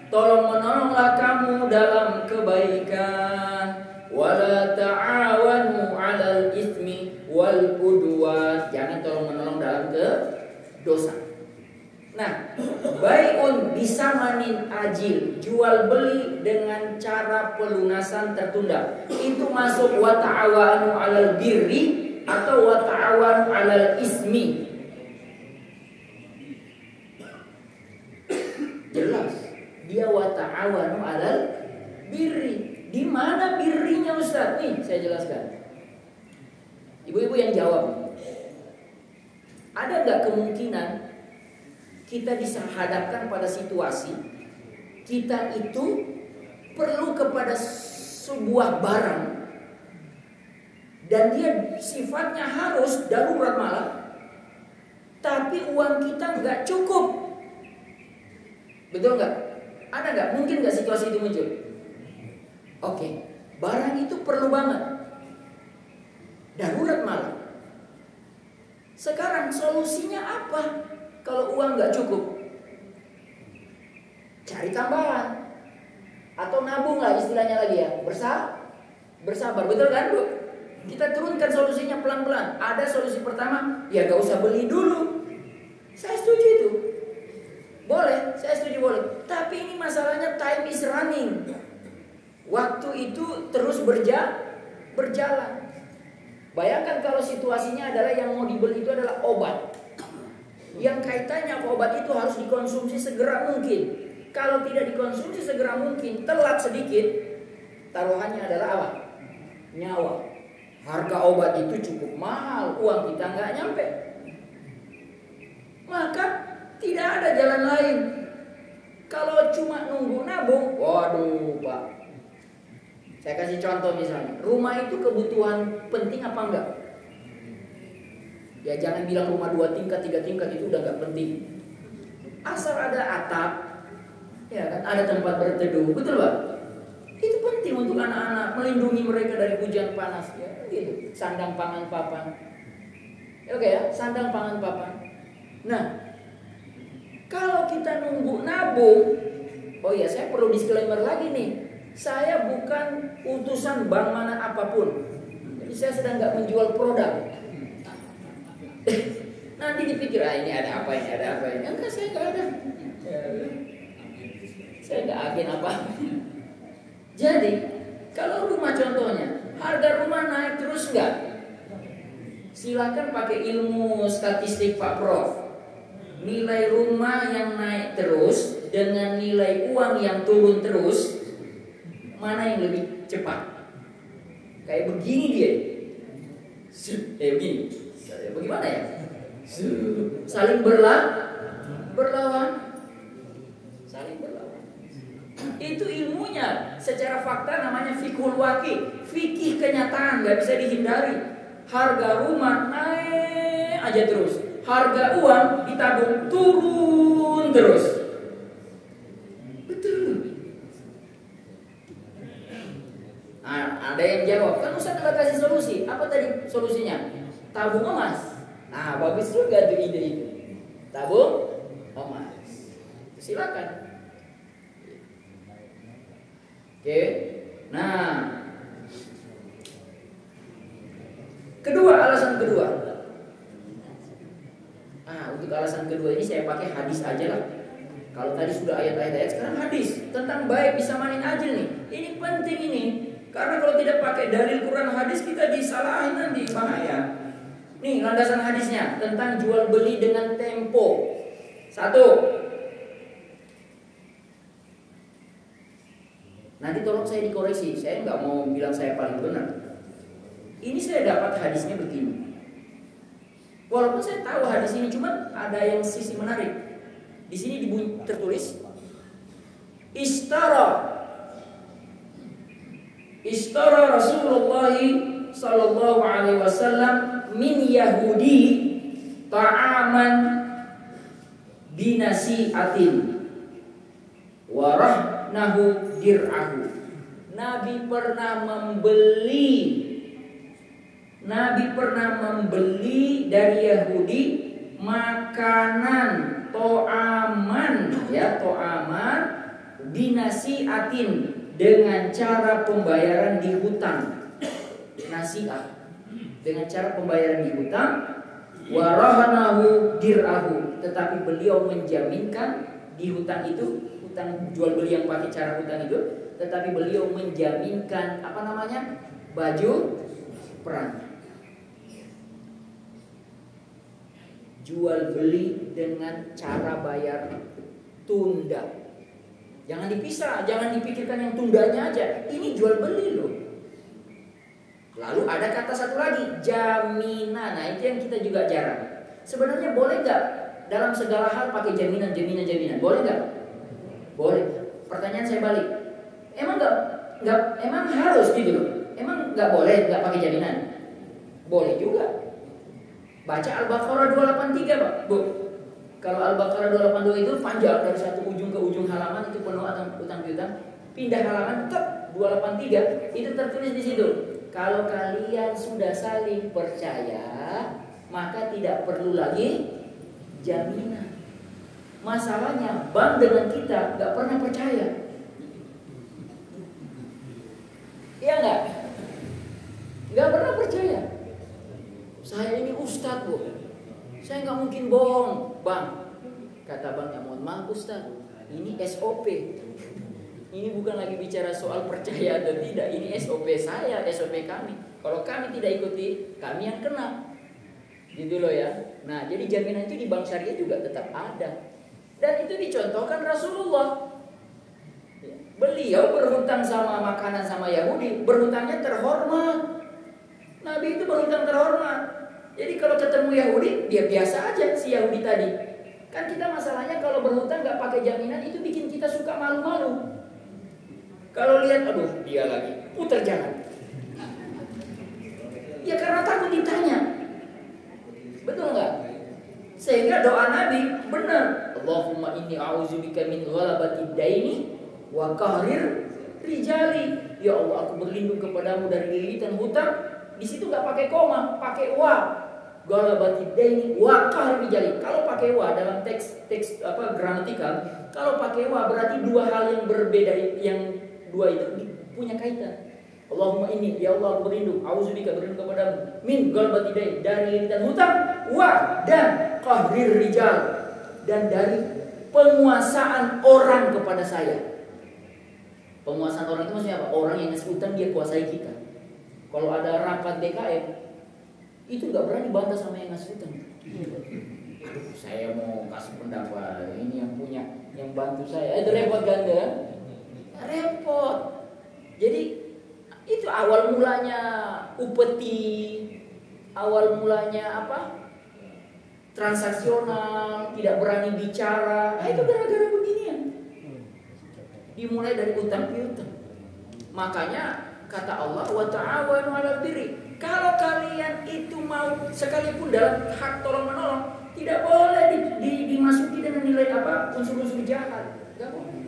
Tolong menolonglah kamu dalam kebaikan. Wala ta'awanu 'alal itsmi wal udwan. Jangan tolong menolong dalam dosa. Nah, bai'un bisamanin ajil, jual beli dengan cara pelunasan tertunda. Itu masuk wa ta'awanu 'alal birri atau wa ta'awanu 'alal ismi. Jelas dia wa ta'awanu 'alal birri. Di mana birrinya Ustaz? Nih saya jelaskan. Ibu-ibu yang jawab. Ada nggak kemungkinan kita dihadapkan pada situasi kita itu perlu kepada sebuah barang dan dia sifatnya harus darurat malah, tapi uang kita nggak cukup. Betul nggak? Ada nggak? Mungkin nggak situasi itu muncul? Oke, barang itu perlu banget, darurat malah. Sekarang solusinya apa? Kalau uang nggak cukup, cari tambahan atau nabung lah istilahnya lagi ya. Bersabar, betul kan Bu? Kita turunkan solusinya pelan-pelan. Ada solusi pertama, ya nggak usah beli dulu. Saya setuju itu. Boleh, saya setuju boleh. Tapi ini masalahnya time is running. Waktu itu terus berjalan. Bayangkan kalau situasinya adalah yang mau dibeli itu adalah obat. Yang kaitannya obat itu harus dikonsumsi segera mungkin. Kalau tidak dikonsumsi segera mungkin, telat sedikit, taruhannya adalah apa? Nyawa. Harga obat itu cukup mahal, uang kita nggak nyampe. Maka tidak ada jalan lain. Kalau cuma nunggu nabung, waduh Pak. Saya kasih contoh misalnya, rumah itu kebutuhan penting apa enggak? Ya jangan bilang rumah 2 tingkat, 3 tingkat itu udah nggak penting. Asal ada atap, ya kan, ada tempat berteduh, betul Pak? Itu penting untuk anak-anak, melindungi mereka dari hujan panas, ya gitu. Sandang pangan papan. Oke ya, sandang pangan papan. Nah, kalau kita nunggu nabung, oh ya saya perlu disclaimer lagi nih. Saya bukan utusan bank mana apapun. Jadi saya sedang nggak menjual produk. Nanti dipikir ini ada apa ini. Enggak, saya nggak ada. Saya nggak agen apa. Jadi kalau rumah contohnya harga rumah naik terus nggak? Silakan pakai ilmu statistik Pak Prof. Nilai rumah yang naik terus dengan nilai uang yang turun terus, mana yang lebih cepat? Kayak begini dia. Kayak begini. Bagaimana ya? Saling berlawan. Saling berlawan. Itu ilmunya. Secara fakta namanya fiqhul waqi'. Fikih kenyataan, nggak bisa dihindari. Harga rumah naik aja terus. Harga uang ditabung turun terus. Betul. Nah, ada yang jawab, kan Ustaz udah kasih solusi. Apa tadi solusinya? Tabung emas. Nah, bagus juga tuh ide itu. Tabung emas. Silakan. Oke. Nah, alasan kedua. Untuk alasan kedua ini saya pakai hadis aja lah. Kalau tadi sudah ayat-ayat, sekarang hadis tentang baik bisa manin ajil nih. Ini penting ini. Karena kalau tidak pakai dalil Quran hadis kita disalahin nanti, bahaya. Nih landasan hadisnya tentang jual beli dengan tempo. 1. Nanti tolong saya dikoreksi, saya nggak mau bilang saya paling benar. Ini saya dapat hadisnya begini. Walaupun saya tahu hadis ini, cuma ada yang sisi menarik. Di sini tertulis Ishtara Rasulullah sallallahu alaihi wasallam min Yahudi ta'aman binasi'atin warahnahu dir'ahu. Nabi pernah membeli dari Yahudi makanan to'aman binasi'atin dengan cara pembayaran di hutang. Nasi'ah dengan cara pembayaran di hutang, warahanahu dir'ahu, tetapi beliau menjaminkan di hutang itu, hutang jual beli yang pakai cara hutang itu, tetapi beliau menjaminkan baju perang. Jual beli dengan cara bayar tunda. Jangan dipisah, jangan dipikirkan yang tundanya aja. Ini jual beli loh. Lalu ada kata satu lagi, jaminan. Nah, itu yang kita juga jarang. Sebenarnya boleh nggak dalam segala hal pakai jaminan? Boleh nggak? Boleh. Pertanyaan saya balik. Emang harus gitu loh? Emang nggak boleh nggak pakai jaminan? Boleh juga. Baca Al-Baqarah 283, Pak, Bu. Kalau Al-Baqarah 282 itu panjang dari satu ujung ke ujung halaman, itu penuh utang piutang. Pindah halaman tetap 283 itu tertulis di situ. Kalau kalian sudah saling percaya, maka tidak perlu lagi jaminan. Masalahnya bank dengan kita nggak pernah percaya. Iya nggak? Nggak pernah percaya. Saya ini ustadz, Bu. Saya nggak mungkin bohong, Bang. Kata banknya, mohon maaf Ustadz, ini SOP. Ini bukan lagi bicara soal percaya atau tidak. Ini SOP saya, SOP kami. Kalau kami tidak ikuti, kami yang kena. Gitu loh ya. Nah, jadi jaminan itu di bank syariah juga tetap ada. Dan itu dicontohkan Rasulullah. Beliau berhutang sama makanan sama Yahudi, berhutangnya terhormat. Nabi itu berhutang terhormat. Jadi kalau ketemu Yahudi, dia biasa aja si Yahudi tadi. Kan kita masalahnya kalau berhutang nggak pakai jaminan, itu bikin kita suka malu-malu. Kalau lihat, aduh dia lagi, putar jalan. Ya karena takut ditanya. Betul nggak? Sehingga doa Nabi benar. Allahumma inni a'udzubika min ghalabatid daini wa qahrir rijali. Ya Allah, aku berlindung kepadamu dari lilitan hutang. Di situ nggak pakai koma, pakai wa. Ghalabatid daini wa qahrir rijali. Kalau pakai wa dalam teks gramatikal, kalau pakai wa berarti dua hal yang berbeda, yang dua itu punya kaitan. Allahumma inni, ya Allah aku berlindung, auzubika berlindung kepadamu, min ghalbatid dain, dari lilitan hutang, wa dan qahrir rijal, dan dari penguasaan orang kepada saya. Penguasaan orang itu maksudnya apa? Orang yang ngasih hutang dia kuasai kita. Kalau ada rapat DKM, itu nggak berani bantah sama yang ngasih hutang. Aduh, saya mau kasih pendapat, ini yang punya, yang bantu saya. Itu repot ganda. Repot. Jadi itu awal mulanya upeti, awal mulanya transaksional, tidak berani bicara. Itu gara-gara beginian. Dimulai dari utang piutang. Makanya kata Allah, wa ta'awanu 'alal birri. Kalau kalian itu mau sekalipun dalam hak tolong menolong, tidak boleh dimasuki dengan nilai unsur-unsur jahat. Gak boleh.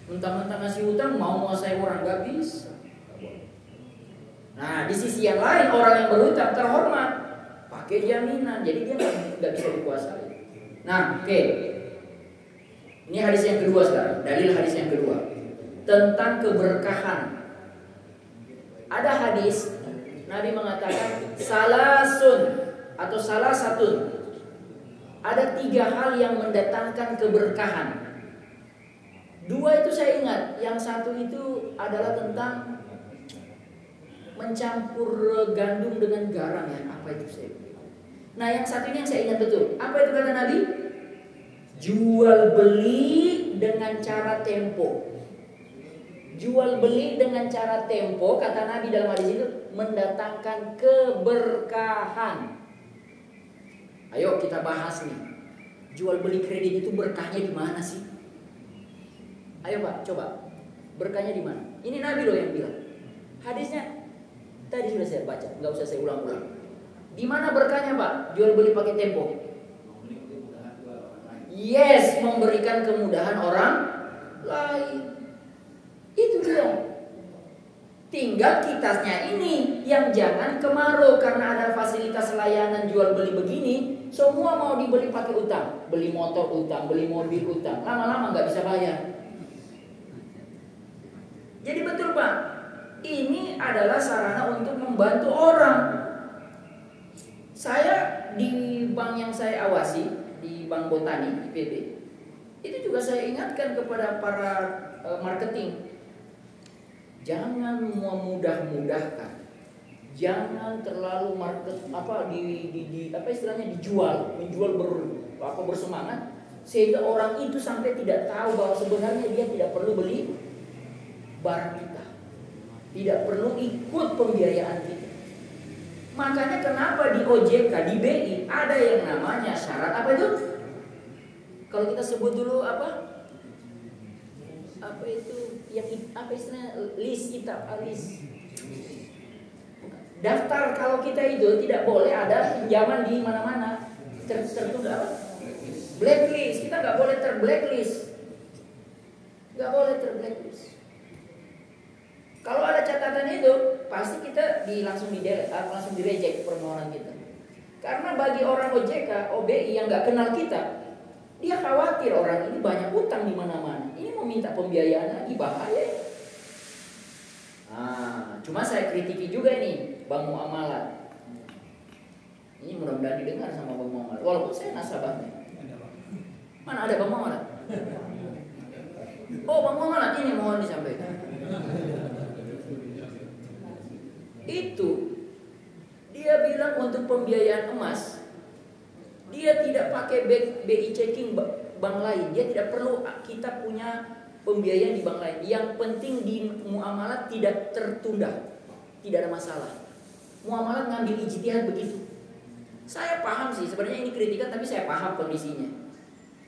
Mentang-mentang ngasih hutang mau menguasai orang, gak bisa. Nah, di sisi yang lain orang yang berhutang terhormat, pakai jaminan, jadi dia nggak bisa dikuasai. Nah, oke. Ini hadis yang kedua sekarang, dalil hadis yang kedua tentang keberkahan. Ada hadis Nabi mengatakan salasun atau salah satu. Ada 3 hal yang mendatangkan keberkahan. 2 itu saya ingat, yang satu itu adalah tentang mencampur gandum dengan garam ya. Apa itu saya? Nah, yang satu ini yang saya ingat betul. Apa itu kata Nabi? Jual beli dengan cara tempo. Jual beli dengan cara tempo, kata Nabi dalam hadis itu, mendatangkan keberkahan. Ayo kita bahas nih. Jual beli kredit itu berkahnya di mana sih? Ayo Pak, coba. Berkahnya di mana? Ini Nabi loh yang bilang. Hadisnya tadi sudah saya baca, nggak usah saya ulang-ulang. Di mana berkahnya Pak? Jual beli pakai tempo. Yes, memberikan kemudahan orang lain. Itu dia. Tinggal kitanya ini yang jangan kemarau karena ada fasilitas layanan jual beli begini, semua mau dibeli pakai utang, beli motor utang, beli mobil utang, lama-lama nggak bisa bayar. Jadi betul Pak, ini adalah sarana untuk membantu orang. Saya di bank yang saya awasi, di Bank Botani, IPB, itu juga saya ingatkan kepada para marketing. Jangan memudah-mudahkan. Jangan terlalu menjual bersemangat sehingga orang itu sampai tidak tahu bahwa sebenarnya dia tidak perlu beli barang kita. Tidak perlu ikut pembiayaan kita. Makanya kenapa di OJK, di BI ada yang namanya syarat apa itu? Kalau kita sebut dulu apa itu yang apa istilahnya list daftar. Kalau kita itu tidak boleh ada pinjaman di mana-mana tertunda apa? Blacklist. Kita nggak boleh terblacklist. Nggak boleh terblacklist. Kalau ada catatan itu pasti kita langsung di reject permohonan kita. Karena bagi orang OJK, OBI yang nggak kenal kita, dia khawatir orang ini banyak utang di mana-mana. Ini mau minta pembiayaan lagi, bahaya. Cuma saya kritiki juga ini Bank Muamalat. Ini mudah-mudahan didengar sama Bank Muamalat. Walaupun saya nasabahnya. Mana ada Bank Muamalat? Oh, Bank Muamalat ini mohon disampaikan. Itu dia bilang untuk pembiayaan emas dia tidak pakai BI checking bank lain. Dia tidak perlu kita punya pembiayaan di bank lain. Yang penting di muamalat tidak tertunda, tidak ada masalah. Muamalat ngambil ijtihad begitu. Saya paham sih sebenarnya ini kritikan, tapi saya paham kondisinya.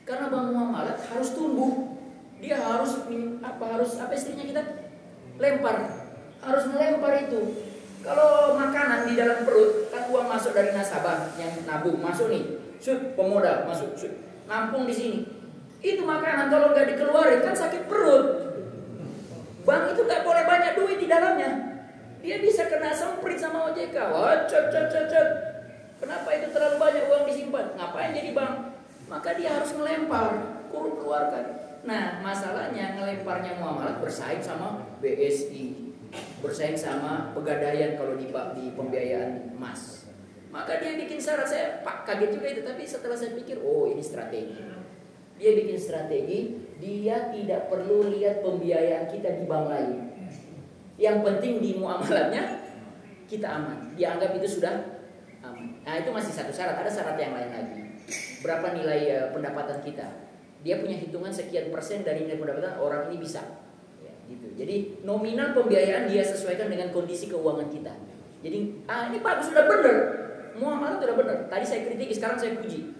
Karena bank muamalat harus tumbuh. Dia harus istrinya kita lempar, harus melempar itu. Kalau makanan di dalam perut, kan uang masuk dari nasabah yang nabung, masuk nih, pemodal masuk, nampung di sini. Itu makanan kalau nggak dikeluarin kan sakit perut. Bank itu nggak boleh banyak duit di dalamnya. Dia bisa kena semprit sama OJK. Wah, kenapa itu terlalu banyak uang disimpan? Ngapain jadi bank? Maka dia harus melempar, keluarkan. Nah, masalahnya ngelemparnya muamalat bersaing sama BSI, bersaing sama Pegadaian kalau di pembiayaan emas. Maka dia bikin syarat. Saya kaget juga itu, tapi setelah saya pikir, oh ini strategi. Dia bikin strategi, dia tidak perlu lihat pembiayaan kita di bank lain. Yang penting di muamalatnya kita aman. Dia anggap itu sudah aman. Nah, itu masih satu syarat, ada syarat yang lain lagi. Berapa nilai pendapatan kita? Dia punya hitungan sekian persen dari nilai pendapatan orang ini bisa. Gitu. Jadi nominal pembiayaan dia sesuaikan dengan kondisi keuangan kita. Jadi ini bagus, sudah benar. Muamalah itu sudah benar. Tadi saya kritiki, sekarang saya puji.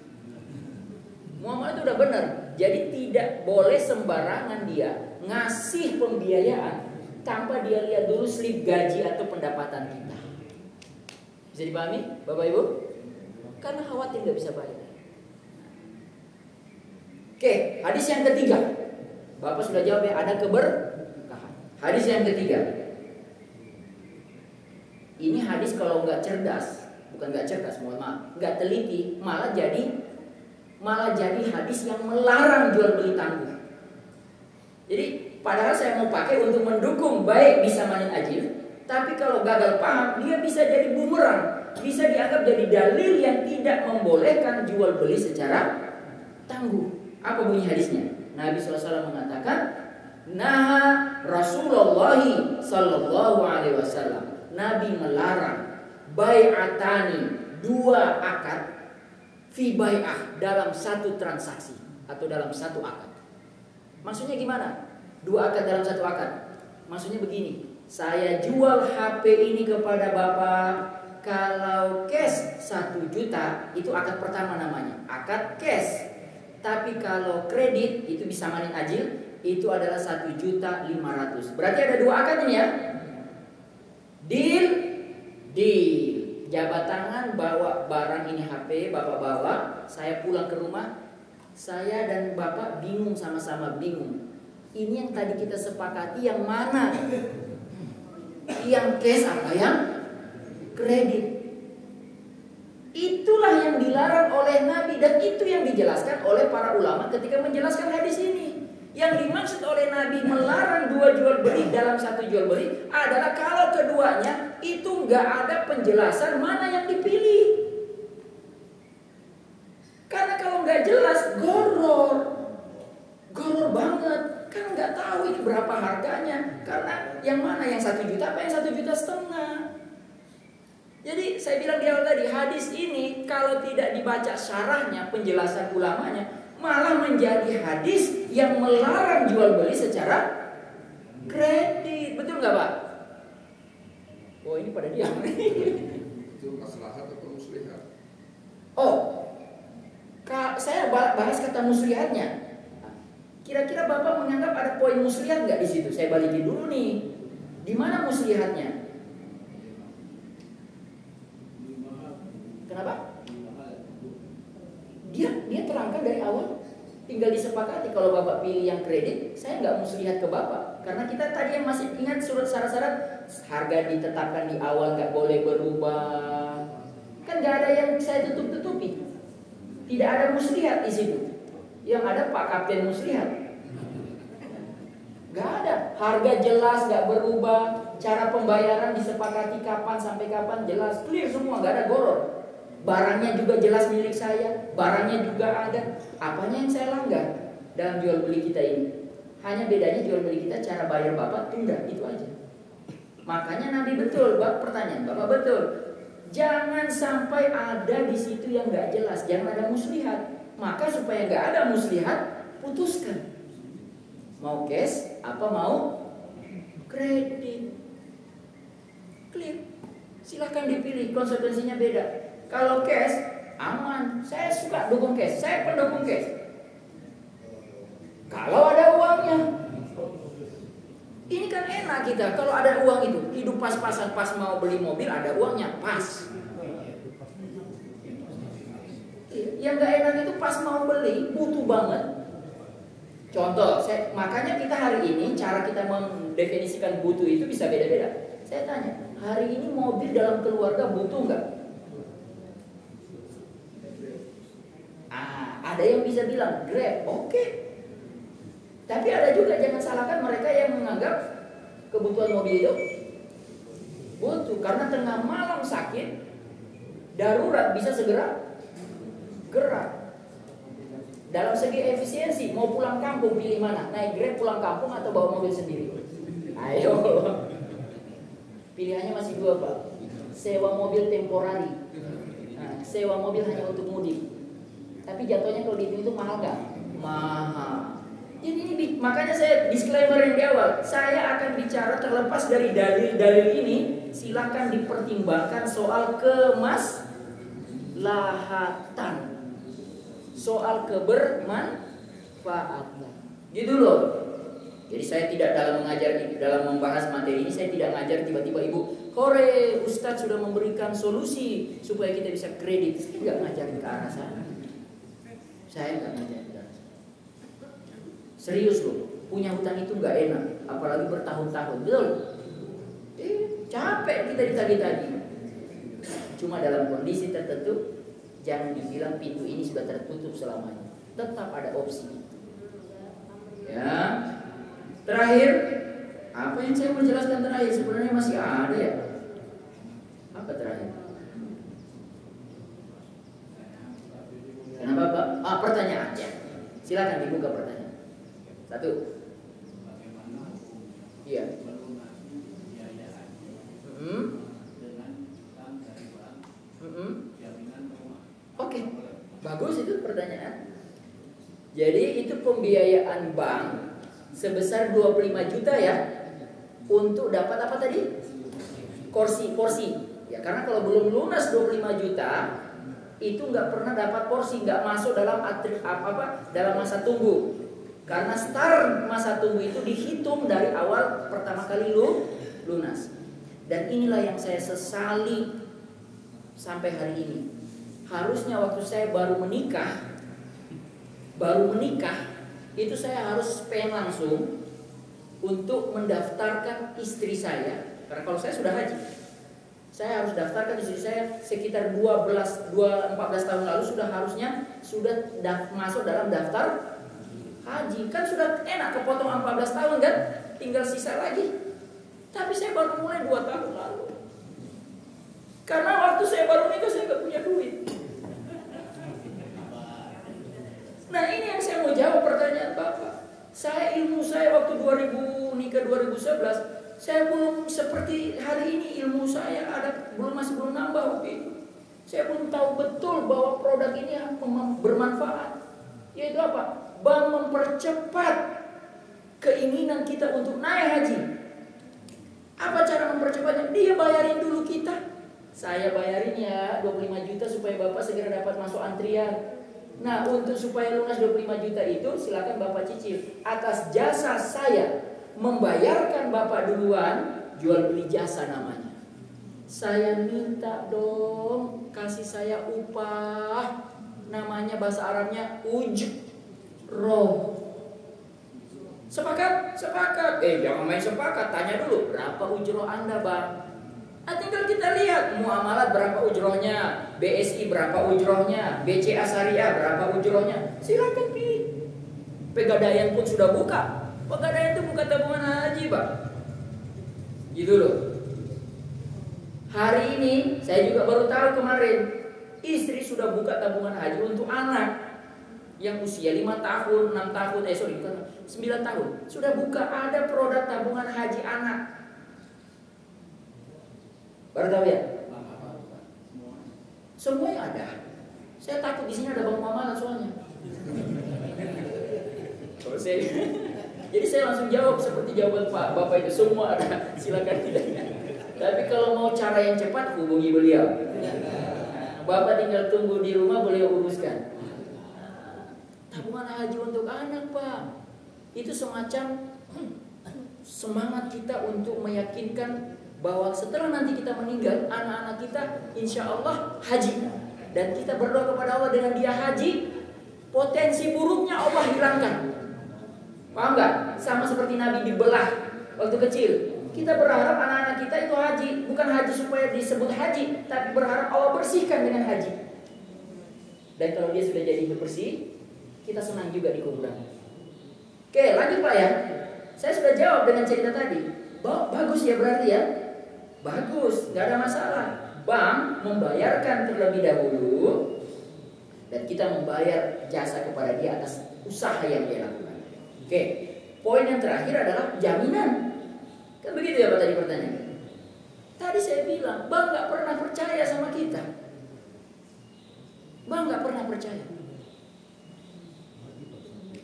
Muamalah itu sudah benar. Jadi tidak boleh sembarangan dia ngasih pembiayaan tanpa dia lihat dulu slip gaji atau pendapatan kita. Bisa dipahami Bapak Ibu? Karena khawatir nggak bisa bayar. Oke, hadis yang ketiga. Bapak sudah jawab ya, ada keberkahan. Hadis yang ketiga. Ini hadis kalau nggak cerdas, bukan nggak cerdas, mohon maaf, nggak teliti, malah jadi hadis yang melarang jual beli tangguh. Jadi padahal saya mau pakai untuk mendukung baik bisa manin ajil, tapi kalau gagal paham dia bisa jadi bumerang, bisa dianggap jadi dalil yang tidak membolehkan jual beli secara tangguh. Apa bunyi hadisnya? Nabi SAW mengatakan, nah Rasulullah Sallallahu Alaihi Wasallam, Nabi melarang bai'atani, dua akad, fi bai'ah, dalam satu transaksi atau dalam satu akad. Maksudnya gimana? Dua akad dalam satu akad. Maksudnya begini, saya jual HP ini kepada Bapak, kalau cash 1 juta, itu akad pertama namanya, akad cash. Tapi kalau kredit, itu bisa manin ajil, itu adalah 1.500.000. Berarti ada dua akad ini ya. Deal. Jabat tangan, bawa barang ini HP, Bapak bawa, saya pulang ke rumah, saya dan Bapak bingung, sama-sama bingung. Ini yang tadi kita sepakati yang mana? Yang cash apa yang kredit? Itulah yang dilarang oleh Nabi, dan itu yang dijelaskan oleh para ulama ketika menjelaskan hadis ini. Yang dimaksud oleh Nabi melarang dua jual beli dalam satu jual beli adalah kalau keduanya itu nggak ada penjelasan mana yang dipilih. Karena kalau nggak jelas, goror banget, kan nggak tahu itu berapa harganya. Karena yang mana yang 1 juta apa yang 1,5 juta. Jadi saya bilang di awal tadi, hadis ini kalau tidak dibaca syarahnya, penjelasan ulamanya, malah menjadi hadis yang melarang jual beli secara kredit. Betul nggak Pak? Oh ini pada diam. Itu maslahat atau muslihat? Oh, saya bahas kata muslihatnya. Kira-kira Bapak menganggap ada poin muslihat nggak di situ? Saya balikin dulu nih. Di mana muslihatnya? Kenapa? Dia terangkan dari awal, tinggal disepakati. Kalau Bapak pilih yang kredit, saya nggak muslihat ke Bapak, karena kita tadi yang masih ingat surat syarat-syarat, harga ditetapkan di awal, nggak boleh berubah. Kan nggak ada yang saya tutup-tutupi. Tidak ada muslihat di situ. Yang ada Pak Kapten muslihat. Nggak ada. Harga jelas, nggak berubah. Cara pembayaran disepakati kapan sampai kapan jelas, clear semua, nggak ada goror. Barangnya juga jelas milik saya, barangnya juga ada. Apanya yang saya langgar dalam jual beli kita ini? Hanya bedanya jual beli kita cara bayar Bapak tunda, itu aja. Makanya Nabi betul, pertanyaan Bapak betul. Jangan sampai ada di situ yang nggak jelas, jangan ada muslihat. Maka supaya nggak ada muslihat, putuskan. Mau cash, apa mau kredit? Clear. Silahkan dipilih, konsekuensinya beda. Kalau cash, aman. Saya suka dukung cash. Saya pendukung cash. Kalau ada uangnya, ini kan enak kita. Kalau ada uang itu, hidup pas-pasan, pas mau beli mobil ada uangnya, pas. Yang gak enak itu pas mau beli, butuh banget. Contoh, makanya kita hari ini cara kita mendefinisikan butuh itu bisa beda-beda. Saya tanya, hari ini mobil dalam keluarga butuh nggak? Ada yang bisa bilang Grab, oke. Tapi ada juga, jangan salahkan mereka yang menganggap kebutuhan mobil itu butuh. Karena tengah malam sakit, darurat bisa segera gerak. Dalam segi efisiensi, mau pulang kampung pilih mana? Naik Grab pulang kampung atau bawa mobil sendiri? Ayo. Pilihannya masih dua Pak. Sewa mobil temporari. Sewa mobil hanya untuk mudik. Tapi jatuhnya kalau dihitung itu mahal nggak? Mahal. Jadi ini makanya saya disclaimer yang di awal. Saya akan bicara terlepas dari dalil-dalil ini. Silahkan dipertimbangkan soal kemaslahatan, soal kebermanfaatan. Gitu loh. Jadi saya tidak dalam membahas materi ini, saya tidak ngajar tiba-tiba ibu, hore Ustadz sudah memberikan solusi supaya kita bisa kredit. Saya nggak ngajarin ke arah sana. Saya nggak ngajarin ke arah sana. Serius loh, punya hutang itu nggak enak, apalagi bertahun-tahun, betul? Capek kita ditagih-tagih. Cuma dalam kondisi tertentu, jangan dibilang pintu ini sudah tertutup selamanya. Tetap ada opsi. Ya. Terakhir, apa yang saya mau jelaskan terakhir? Sebenarnya masih ada ya. Apa terakhir? Kenapa Pak? Pertanyaan ya. Silakan dibuka pertanyaan. Satu. Iya. Oke, bagus itu pertanyaan. Jadi itu pembiayaan bank sebesar 25 juta ya, untuk dapat apa tadi? Porsi. Ya, karena kalau belum lunas 25 juta itu nggak pernah dapat porsi, nggak masuk dalam dalam masa tunggu. Karena start masa tunggu itu dihitung dari awal pertama kali lunas. Dan inilah yang saya sesali sampai hari ini. Harusnya waktu saya baru menikah itu saya harus spend langsung untuk mendaftarkan istri saya. Karena kalau saya sudah haji, saya harus daftarkan istri saya sekitar 14 tahun lalu harusnya masuk dalam daftar haji. Kan sudah enak kepotong 14 tahun kan, tinggal sisa lagi. Tapi saya baru mulai 2 tahun lalu. Karena waktu saya baru nikah saya gak punya duit. Nah ini yang saya mau jawab pertanyaan Bapak. Ilmu saya waktu 2011, saya belum seperti hari ini. Ilmu saya masih belum nambah waktu itu. Saya belum tahu betul bahwa produk ini bermanfaat. Yaitu apa? Bank mempercepat keinginan kita untuk naik haji. Apa cara mempercepatnya? Dia bayarin dulu kita. Saya bayarin ya 25 juta supaya Bapak segera dapat masuk antrian. Nah, untuk supaya lunas 25 juta itu silakan Bapak cicil. Atas jasa saya membayarkan Bapak duluan, jual beli jasa namanya. Saya minta dong kasih saya upah. Namanya bahasa Arabnya ujroh. Sepakat? Sepakat. Jangan main sepakat, tanya dulu berapa ujroh Anda, Bang? Tinggal kita lihat muamalat berapa ujrohnya, BSI berapa ujrohnya, BCA Syariah berapa ujrohnya. Silakan pilih. Pegadaian pun sudah buka. Pegadaian itu buka tabungan haji, Pak. Gitu loh. Hari ini saya juga baru tahu kemarin, istri sudah buka tabungan haji untuk anak yang usia 5 tahun, 6 tahun, 9 tahun. Sudah buka, ada produk tabungan haji anak. Baru tahu ya? Semuanya ada. Saya takut di sini ada bank muamalah soalnya. Jadi saya langsung jawab seperti jawaban Pak Bapak itu, semua ada. Silakan ditanya. Tapi kalau mau cara yang cepat hubungi beliau. Bapak tinggal tunggu di rumah, beliau uruskan. Tabungan haji untuk anak, Pak. Itu semacam semangat kita untuk meyakinkan bahwa setelah nanti kita meninggal, anak-anak kita insya Allah haji. Dan kita berdoa kepada Allah dengan dia haji, potensi buruknya Allah hilangkan. Paham gak? Sama seperti Nabi dibelah waktu kecil. Kita berharap anak-anak kita itu haji. Bukan haji supaya disebut haji, tapi berharap Allah bersihkan dengan haji. Dan kalau dia sudah jadi bersih, kita senang juga di kuburan. Oke, lanjut Pak ya. Saya sudah jawab dengan cerita tadi. Bagus ya berarti ya. Bagus, nggak ada masalah. Bank membayarkan terlebih dahulu dan kita membayar jasa kepada dia atas usaha yang dia lakukan. Oke, poin yang terakhir adalah jaminan. Kan begitu ya Pak tadi pertanyaannya. Tadi saya bilang, bank nggak pernah percaya sama kita. Bank nggak pernah percaya.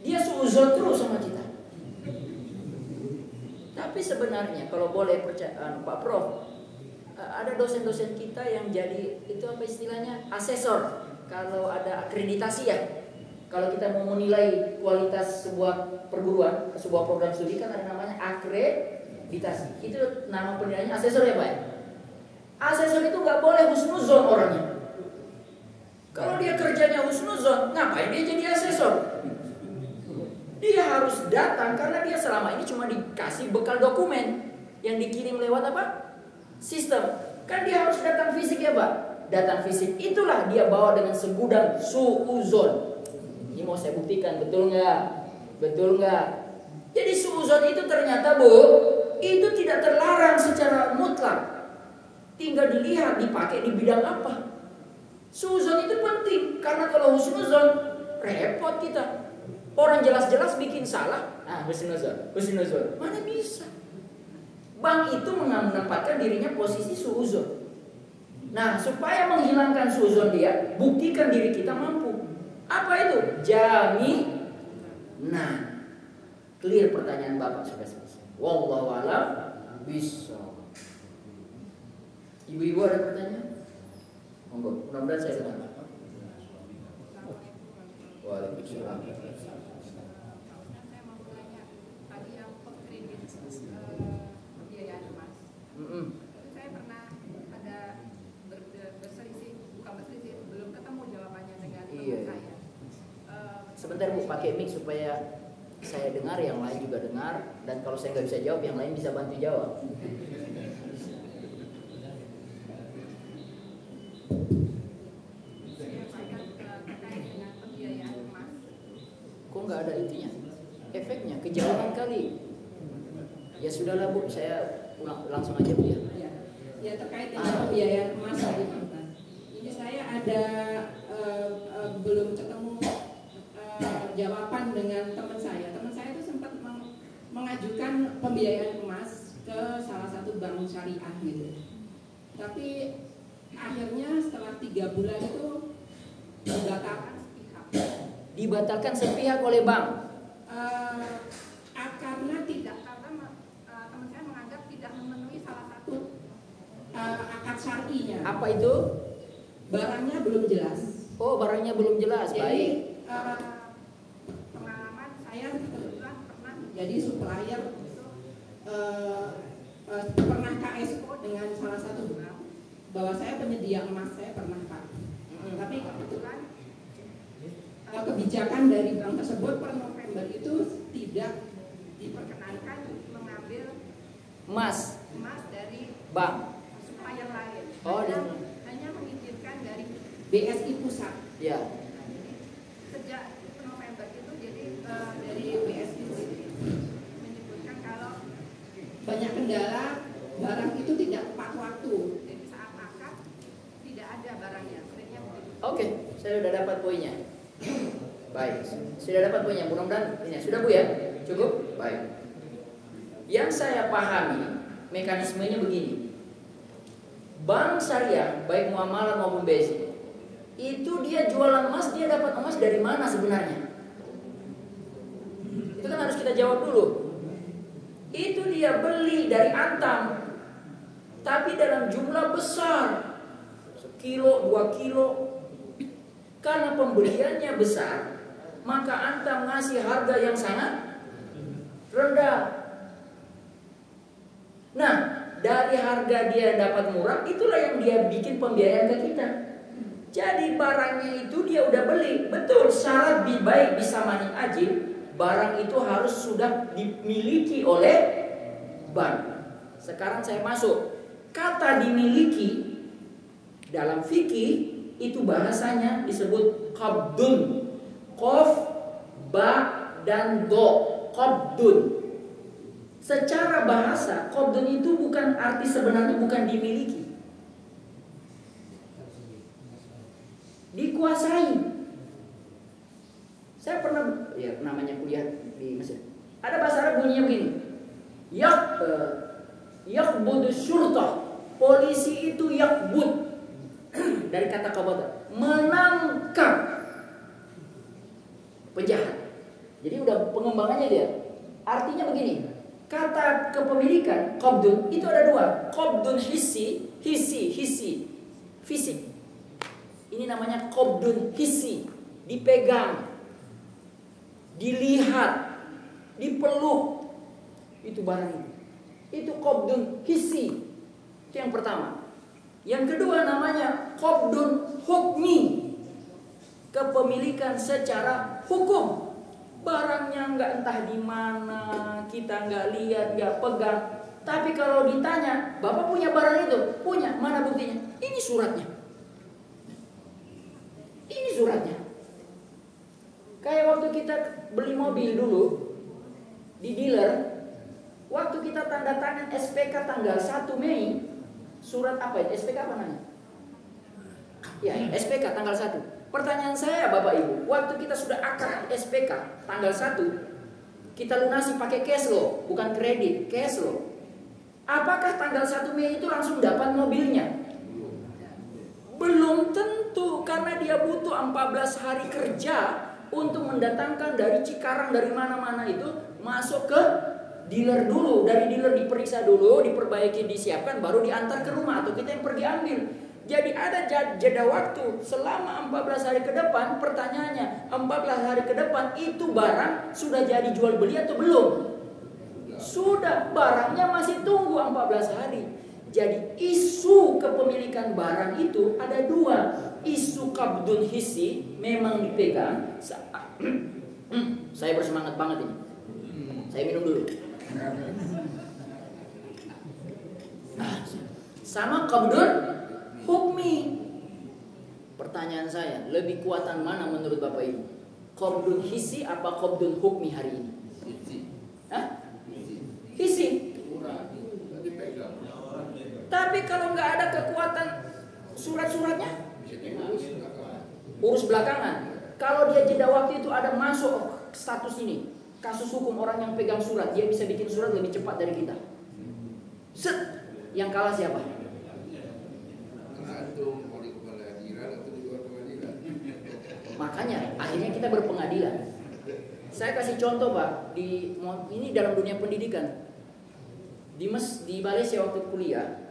Dia suuzon terus sama kita. Tapi sebenarnya kalau boleh percaya Pak Prof, ada dosen-dosen kita yang jadi itu apa istilahnya asesor kalau ada akreditasi ya. Kalau kita mau menilai kualitas sebuah perguruan, sebuah program studi kan ada namanya akreditasi. Itu nama penilaiannya asesor ya Pak ya? Asesor itu nggak boleh husnuzon orangnya. Kalau dia kerjanya husnuzon, ngapain dia jadi asesor? Dia harus datang karena dia selama ini cuma dikasih bekal dokumen yang dikirim lewat apa? Sistem. Kan dia harus datang fisik ya Pak? Datang fisik itulah dia bawa dengan segudang suuzon. Ini mau saya buktikan, betul nggak? Betul nggak? Jadi suuzon itu ternyata Bu, itu tidak terlarang secara mutlak. Tinggal dilihat dipakai di bidang apa. Suuzon itu penting karena kalau husnuzon repot kita. Orang jelas-jelas bikin salah, husnuzon. Mana bisa? Bank itu menempatkan dirinya posisi suuzon. Nah, supaya menghilangkan suuzon dia, buktikan diri kita mampu. Apa itu? Nah, clear pertanyaan Bapak sudah selesai. Wallahu a'lam bishawab. Ibu-ibu ada pertanyaan? Monggo, mudah-mudahan saya dengar. Waalaikumsalam. Saya mau bertanya tadi yang kredit pembiayaan emas. Saya pernah ada berselisih, bukan berselisih, belum ketemu jawabannya dengan teman saya. Sebentar Bu, pakai mic supaya saya dengar, yang lain juga dengar, dan kalau saya nggak bisa jawab, yang lain bisa bantu jawab. Terkait dengan pembiayaan emas. Kok nggak ada itunya? Efeknya kejauhan kali. Ya sudahlah Bu, saya langsung aja Bu ya. Ya terkait dengan pembiayaan emas tadi. Ini saya ada belum ketemu jawaban dengan teman saya. Teman saya itu sempat mengajukan pembiayaan emas ke salah satu bank syariah gitu. Tapi akhirnya setelah 3 bulan itu dibatalkan sepihak. Dibatalkan sepihak oleh bank. Karena teman saya menganggap tidak memenuhi salah satu akad syar'inya. Apa itu? Barangnya belum jelas. Oh, barangnya belum jelas. Jadi, baik. Pengalaman saya kebetulan pernah jadi supplier pernah KSO dengan salah satu bank bahwa saya penyedia emas, saya pernah Pak. Tapi kebetulan kebijakan dari bank tersebut per November itu tidak diperkenankan mengambil Emas dari bank. supplier lain. Oh, hanya mengizinkan dari BSI pusat. Ya. Sejak November itu jadi dari BSI menyebutkan kalau Banyak kendala, barang itu tidak tepat waktu. jadi saat akad tidak ada barangnya, sebenarnya begitu. Oke, saya sudah dapat poinnya. Baik, sudah dapat poinnya. Mudah-mudahan ini sudah Bu ya. Cukup? Baik. Yang saya pahami mekanismenya begini. Bank syariah, baik muamalah maupun BSI, itu dia jualan emas, dia dapat emas dari mana sebenarnya? Itu kan harus kita jawab dulu. Itu dia beli dari Antam, tapi dalam jumlah besar, 1 kilo, 2 kilo. Karena pembeliannya besar, maka Antam ngasih harga yang sangat rendah. Nah, dari harga dia dapat murah, itulah yang dia bikin pembiayaan ke kita. Jadi barangnya itu dia udah beli. Betul, syarat baik bisa mani ajib, barang itu harus sudah dimiliki oleh bank. Sekarang saya masuk. Kata dimiliki dalam fikih itu bahasanya disebut qabdun. Qaf, ba, dan do. Qabdun. Secara bahasa, qabdun itu bukan arti sebenarnya bukan dimiliki. Dikuasai. Saya pernah ya namanya kuliah di Mesir. Ada bahasa Arab bunyinya begini. Yaqbudu syurtah. Polisi itu yaqbud. Dari kata qabada, menangkap penjahat. Jadi udah pengembangannya dia. Artinya begini. Kata kepemilikan qabdun itu ada 2. Qabdun hissi, fisik. Ini namanya qabdun hissi, dipegang. dilihat, dipeluk, itu barang itu. Itu qabdun hissi. Itu yang pertama. Yang kedua namanya qabdun hukmi. Kepemilikan secara hukum. Barangnya nggak entah di mana, kita nggak lihat, nggak pegang. Tapi kalau ditanya, Bapak punya barang itu? Punya. Mana buktinya? Ini suratnya. Ini suratnya. Kayak waktu kita beli mobil dulu di dealer, waktu kita tanda tangan SPK tanggal 1 Mei, surat apa itu? SPK apa namanya? Ya, SPK tanggal 1. Pertanyaan saya Bapak Ibu, waktu kita sudah akad SPK tanggal 1, kita lunasi pakai cash loh, bukan kredit, cash loh. Apakah tanggal 1 Mei itu langsung dapat mobilnya? Belum tentu, karena dia butuh 14 hari kerja untuk mendatangkan dari Cikarang, dari mana-mana itu masuk ke dealer dulu. Dari dealer diperiksa dulu, diperbaiki, disiapkan, baru diantar ke rumah atau kita yang pergi ambil. Jadi ada jeda waktu selama 14 hari ke depan. Pertanyaannya, 14 hari ke depan itu barang sudah jadi jual beli atau belum? Sudah, barangnya masih tunggu 14 hari. Jadi isu kepemilikan barang itu ada dua. Isu qabdun hissi, memang dipegang. Saya bersemangat banget ini. Saya minum dulu. Sama qabdun hukmi. Pertanyaan saya, lebih kuatan mana menurut Bapak Ibu? Qabdun hissi apa qabdun hukmi hari ini? Hah? Hissi. Tapi kalau nggak ada kekuatan surat-suratnya, urus belakangan. Kalau dia jeda waktu itu ada masuk status ini, kasus hukum orang yang pegang surat, dia bisa bikin surat lebih cepat dari kita. Set, yang kalah siapa? Makanya akhirnya kita berpengadilan. Saya kasih contoh Pak, ini dalam dunia pendidikan. Di Malaysia waktu kuliah,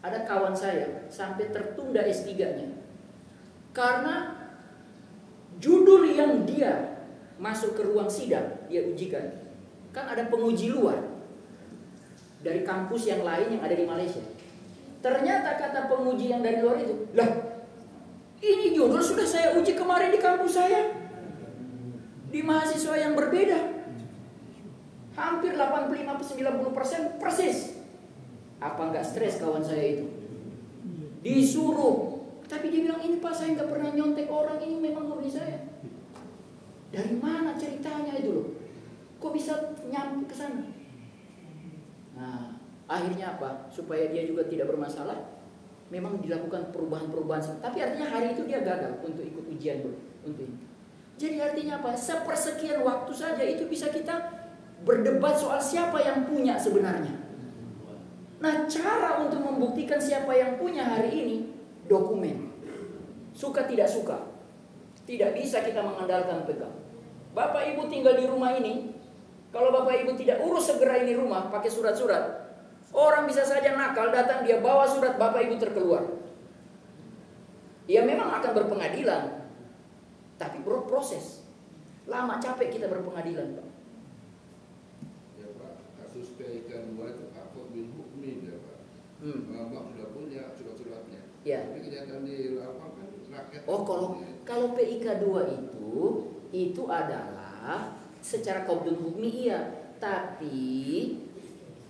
ada kawan saya sampai tertunda S3-nya. Karena judul yang dia masuk ke ruang sidang, dia ujikan. Kan ada penguji luar dari kampus yang lain yang ada di Malaysia. Ternyata kata penguji yang dari luar itu, lah ini judul sudah saya uji kemarin di kampus saya, di mahasiswa yang berbeda. Hampir 85-90% persis. Apa nggak stres kawan saya itu? Disuruh. Tapi dia bilang, ini Pak saya nggak pernah nyontek orang, ini memang murni saya. Dari mana ceritanya itu loh? Kok bisa nyampe ke sana? Nah, akhirnya apa? Supaya dia juga tidak bermasalah, memang dilakukan perubahan-perubahan. Tapi artinya hari itu dia gagal untuk ikut ujian bro. Untuk itu. Jadi artinya apa? Sepersekian waktu saja itu bisa kita berdebat soal siapa yang punya sebenarnya. Nah, cara untuk membuktikan siapa yang punya hari ini, dokumen. Suka tidak suka, tidak bisa kita mengandalkan pegang. Bapak Ibu tinggal di rumah ini, kalau Bapak Ibu tidak urus segera ini rumah pakai surat-surat, orang bisa saja nakal datang, dia bawa surat, Bapak Ibu terkeluar. Dia memang akan berpengadilan, tapi proses lama, capek kita berpengadilan Pak. Ya Pak, kasus PIK 2 itu akut bin hukmi ya Pak. Bapak sudah punya surat-suratnya. Ya. Tapi kenyataan di lapangan rakyat. Oh, kalau PIK 2 itu adalah secara qabdun hukmi iya, tapi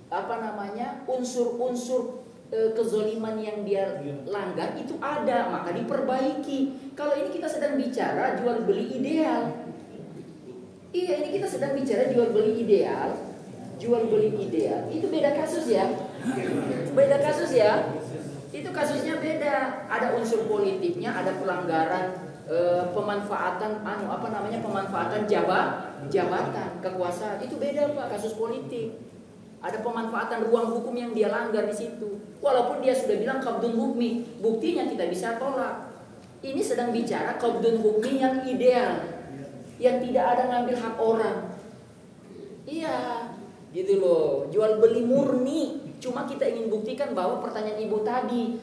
apa namanya, unsur-unsur kezoliman yang dia langgar itu ada, maka diperbaiki. Kalau ini kita sedang bicara jual beli ideal. Iya, ini kita sedang bicara jual beli ideal. Jual beli ideal itu beda kasus ya. Beda kasus ya. Itu kasusnya beda. Ada unsur politiknya, ada pelanggaran pemanfaatan pemanfaatan jabatan, kekuasaan. Itu beda Pak, kasus politik. Ada pemanfaatan ruang hukum yang dia langgar di situ. Walaupun dia sudah bilang qabdun hukmi, buktinya kita bisa tolak. Ini sedang bicara qabdun hukmi yang ideal, yang tidak ada ngambil hak orang. Iya, gitu loh. Jual beli murni. Cuma kita ingin buktikan bahwa pertanyaan ibu tadi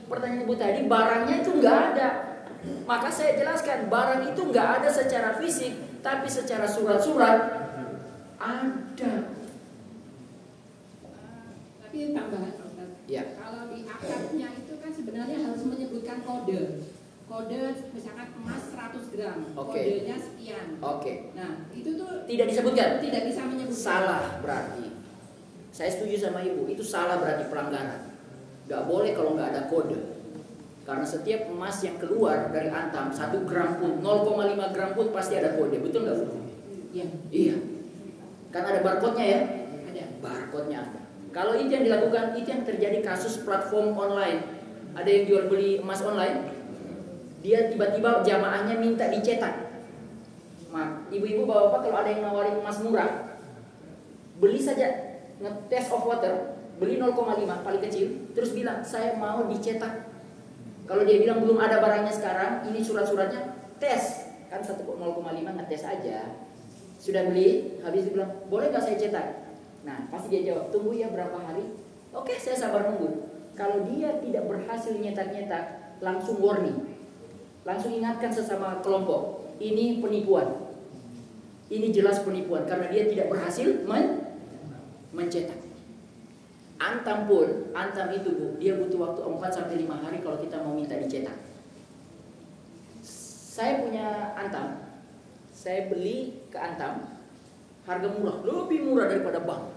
barangnya itu nggak ada. Maka saya jelaskan, barang itu nggak ada secara fisik, tapi secara surat-surat ada. Tapi tambahan Ustaz. Ya. Kalau di akadnya itu kan sebenarnya harus menyebutkan kode. Kode misalkan emas 100 gram, kodenya sekian. Nah, itu tuh tidak disebutkan. Tidak bisa menyebutkan. Salah berarti. Saya setuju sama Ibu, itu salah berarti pelanggaran. Gak boleh kalau nggak ada kode. Karena setiap emas yang keluar dari Antam 1 gram pun, 0,5 gram pun pasti ada kode. Betul nggak Bu? Iya. Iya. Kan ada barcode-nya ya? Ada. Barcode-nya ada. Kalau itu yang dilakukan, itu yang terjadi kasus platform online. Ada yang jual beli emas online, dia tiba-tiba jamaahnya minta dicetak. Ibu-ibu bapak-bapak kalau ada yang nawarin emas murah, beli saja, ngetes of water, beli 0,5 paling kecil, terus bilang saya mau dicetak. Kalau dia bilang belum ada barangnya sekarang, ini surat-suratnya, tes. Kan 1,05 ngetes aja. Sudah beli, habis itu bilang, boleh nggak saya cetak? Nah, pasti dia jawab, tunggu ya berapa hari. Oke, saya sabar nunggu. Kalau dia tidak berhasil nyetak-nyetak, langsung warning. Langsung ingatkan sesama kelompok, ini penipuan. Ini jelas penipuan karena dia tidak berhasil mencetak. Antam pun, Antam itu Bu, dia butuh waktu 4-5 hari kalau kita mau minta dicetak. Saya punya Antam, saya beli ke Antam, harga murah, lebih murah daripada bank.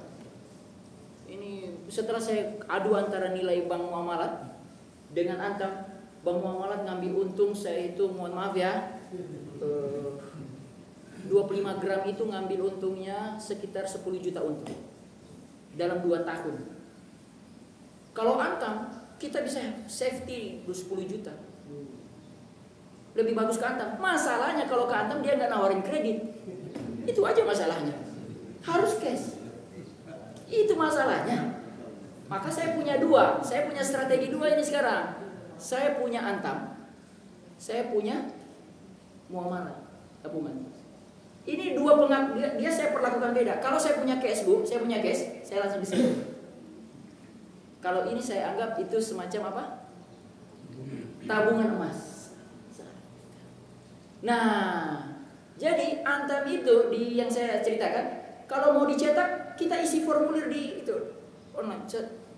Ini setelah saya adu antara nilai bank muamalat dengan Antam, bank muamalat ngambil untung, saya hitung, mohon maaf ya, 25 gram itu ngambil untungnya sekitar 10 juta untung dalam 2 tahun. Kalau Antam, kita bisa safety 10 juta. Lebih bagus ke Antam. Masalahnya kalau ke Antam dia nggak nawarin kredit. Itu aja masalahnya. Harus cash. Itu masalahnya. Maka saya punya dua. Saya punya strategi dua ini sekarang. Saya punya Antam. Saya punya muamalah tabungan. Ini dua dia saya perlakukan beda. Kalau saya punya cash Bu, saya punya cash, saya langsung disetor. Kalau ini saya anggap itu semacam apa? Tabungan emas. Nah, jadi Antam itu yang saya ceritakan, kalau mau dicetak kita isi formulir di itu online.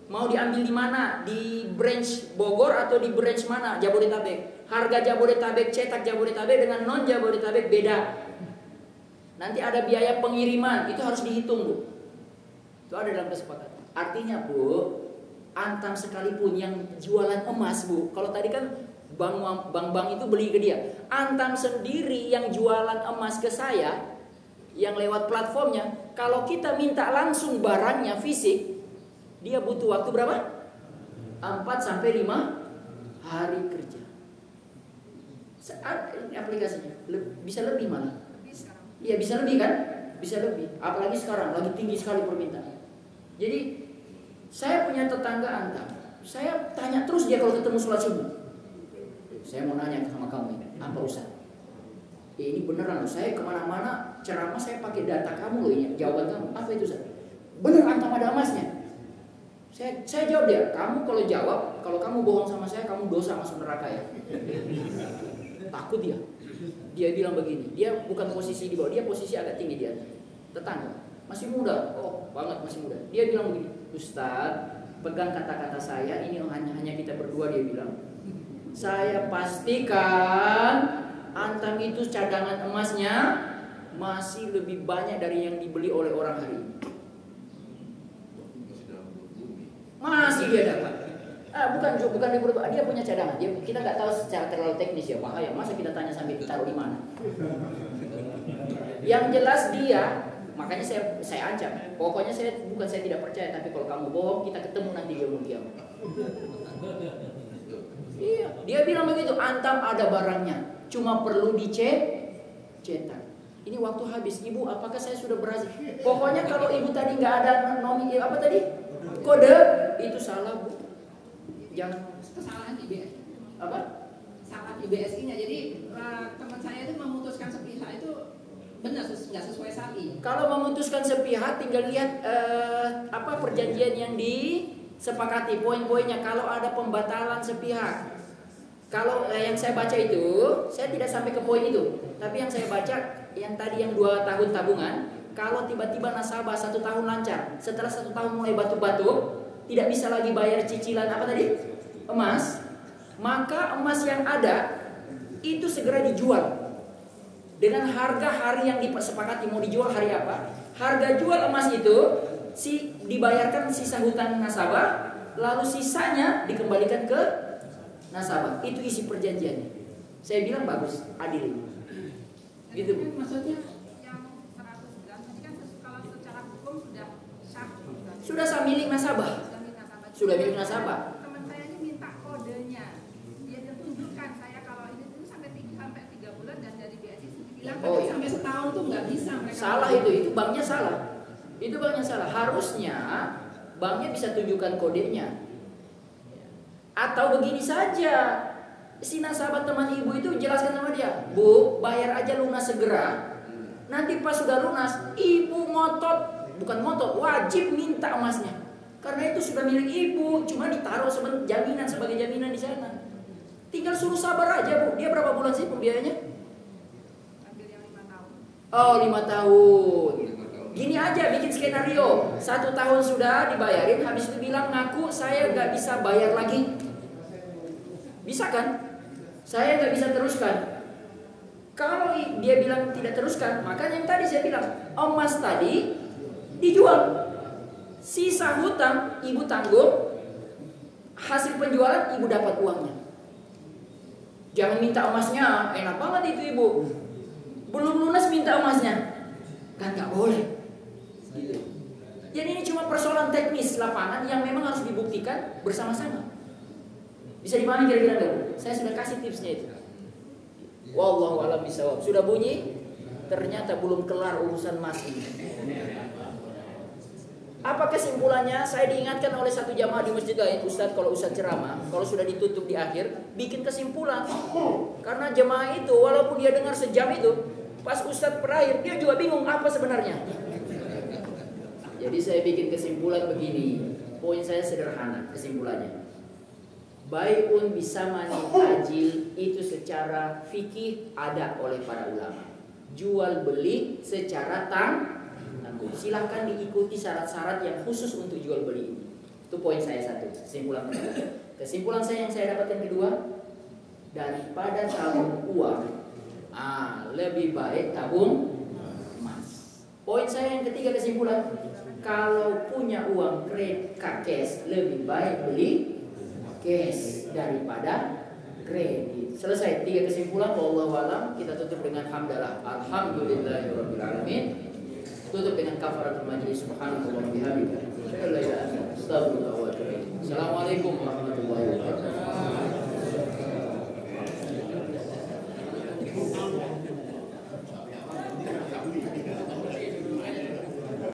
Mau diambil di mana? Di branch Bogor atau di branch mana? Jabodetabek. Harga Jabodetabek, cetak Jabodetabek dengan non Jabodetabek beda. Nanti ada biaya pengiriman, itu harus dihitung Bu. Itu ada dalam kesepakatan. Artinya Bu, Antam sekalipun yang jualan emas Bu, kalau tadi kan bank-bank itu beli ke dia. Antam sendiri yang jualan emas ke saya, yang lewat platformnya, kalau kita minta langsung barangnya fisik, dia butuh waktu berapa? 4-5 hari kerja. Ini aplikasinya bisa lebih malah. Iya bisa lebih kan? Bisa lebih. Apalagi sekarang lagi tinggi sekali permintaan. Jadi saya punya tetangga Antam. Saya tanya terus dia kalau ketemu sholat subuh. Saya mau nanya sama kamu ini, apa Ustaz? Ini beneran loh, saya kemana-mana ceramah saya pakai data kamu loh ini, jawaban kamu. Apa itu Ustaz? Bener Antam ada emasnya. Saya jawab dia, kamu kalau jawab, kalau kamu bohong sama saya, kamu dosa masuk neraka ya. Takut dia. Dia bilang begini, dia bukan posisi di bawah, dia posisi agak tinggi dia. Tetangga, masih muda, oh banget masih muda. Dia bilang begini, Ustaz, pegang kata-kata saya, ini hanya kita berdua, dia bilang. Saya pastikan Antam itu cadangan emasnya masih lebih banyak dari yang dibeli oleh orang hari ini. Masih dia dapat. Bukan di perut, dia punya cadangan. Kita nggak tahu secara terlalu teknis ya, bahaya. Masa kita tanya sampai ditaruh di mana? Yang jelas dia, makanya saya ancam. Pokoknya saya tidak percaya, tapi kalau kamu bohong, kita ketemu nanti di yaumul qiyamah. Iya, dia bilang begitu. Antam ada barangnya, cuma perlu dicetak. Ini waktu habis. Ibu, apakah saya sudah berhasil? Pokoknya kalau ibu tadi nggak ada apa tadi? Kode itu salah Bu. Jangan kesalahan IBS. Apa? Salah IBSI-nya. Jadi teman saya itu memutuskan sepihak itu benar nggak sesuai syar'i. Kalau memutuskan sepihak tinggal lihat apa perjanjian yang disepakati, poin-poinnya. Kalau ada pembatalan sepihak, Kalau yang saya baca itu, saya tidak sampai ke poin itu. Tapi yang saya baca, yang tadi yang 2 tahun tabungan, kalau tiba-tiba nasabah 1 tahun lancar, setelah 1 tahun mulai batuk-batuk, tidak bisa lagi bayar cicilan apa tadi? Emas, maka emas yang ada itu segera dijual dengan harga hari yang disepakati. Mau dijual hari apa? Harga jual emas itu dibayarkan sisa hutang nasabah, lalu sisanya dikembalikan ke nasabah. Itu isi perjanjiannya. Saya bilang bagus, adil. Gitu. Maksudnya yang 100 gram tadi kan kalau secara hukum sudah sah. Sudah sah milik nasabah. Sudah milik nasabah. Teman saya ini minta kodenya. Dia tunjukkan saya kalau ini sampai 3 bulan dan dari BSI bilang sampai setahun tuh nggak bisa mereka. Salah itu banknya salah. Itu banknya salah. Harusnya banknya bisa tunjukkan kodenya. Atau begini saja, si nasabah teman ibu itu jelaskan sama dia, Bu, bayar aja lunas segera. Nanti pas sudah lunas, ibu wajib minta emasnya. Karena itu sudah milik ibu, cuma ditaruh sebagai jaminan di sana. Tinggal suruh sabar aja, Bu. Dia berapa bulan sih pembiayanya? ambil yang 5 tahun. Oh, 5 tahun. Gini aja, bikin skenario. 1 tahun sudah dibayarin, habis itu bilang ngaku saya nggak bisa bayar lagi. Bisa kan? Saya nggak bisa teruskan. Kalau dia bilang tidak teruskan, maka yang tadi saya bilang, emas tadi dijual. Sisa hutang ibu tanggung, hasil penjualan ibu dapat uangnya. Jangan minta emasnya, enak banget itu ibu. Belum lunas minta emasnya, kan nggak boleh. Jadi ini cuma persoalan teknis lapangan yang memang harus dibuktikan bersama-sama. Bisa dipahami kira-kira nggak, Bu? Saya sudah kasih tipsnya itu. Wallahu a'lam bishawab. Sudah bunyi, ternyata belum kelar urusan emas ini. Apa kesimpulannya? Saya diingatkan oleh satu jamaah di masjid lain, Ustadz, kalau Ustadz ceramah, kalau sudah ditutup di akhir, bikin kesimpulan. Karena jemaah itu, walaupun dia dengar sejam itu, pas Ustadz berakhir, dia juga bingung apa sebenarnya. Jadi saya bikin kesimpulan begini. Poin saya sederhana, kesimpulannya. Bai'un bisamani ajil itu secara fikih ada oleh para ulama. Jual beli secara tanggung. Silahkan diikuti syarat-syarat yang khusus untuk jual beli ini. Itu poin saya satu. Kesimpulan kedua. Kesimpulan saya yang saya dapatkan kedua, daripada tabung uang, lebih baik tabung emas. Poin saya yang ketiga kesimpulan, kalau punya uang cash, lebih baik beli cash daripada kredit. Selesai 3 kesimpulan. Wallahu a'lam. Kita tutup dengan hamdalah. Alhamdulillahirabbil alamin. Tutup dengan kafaratul majlis. Subhanallah wa bihamdihi. Assalamualaikum warahmatullahi wabarakatuh.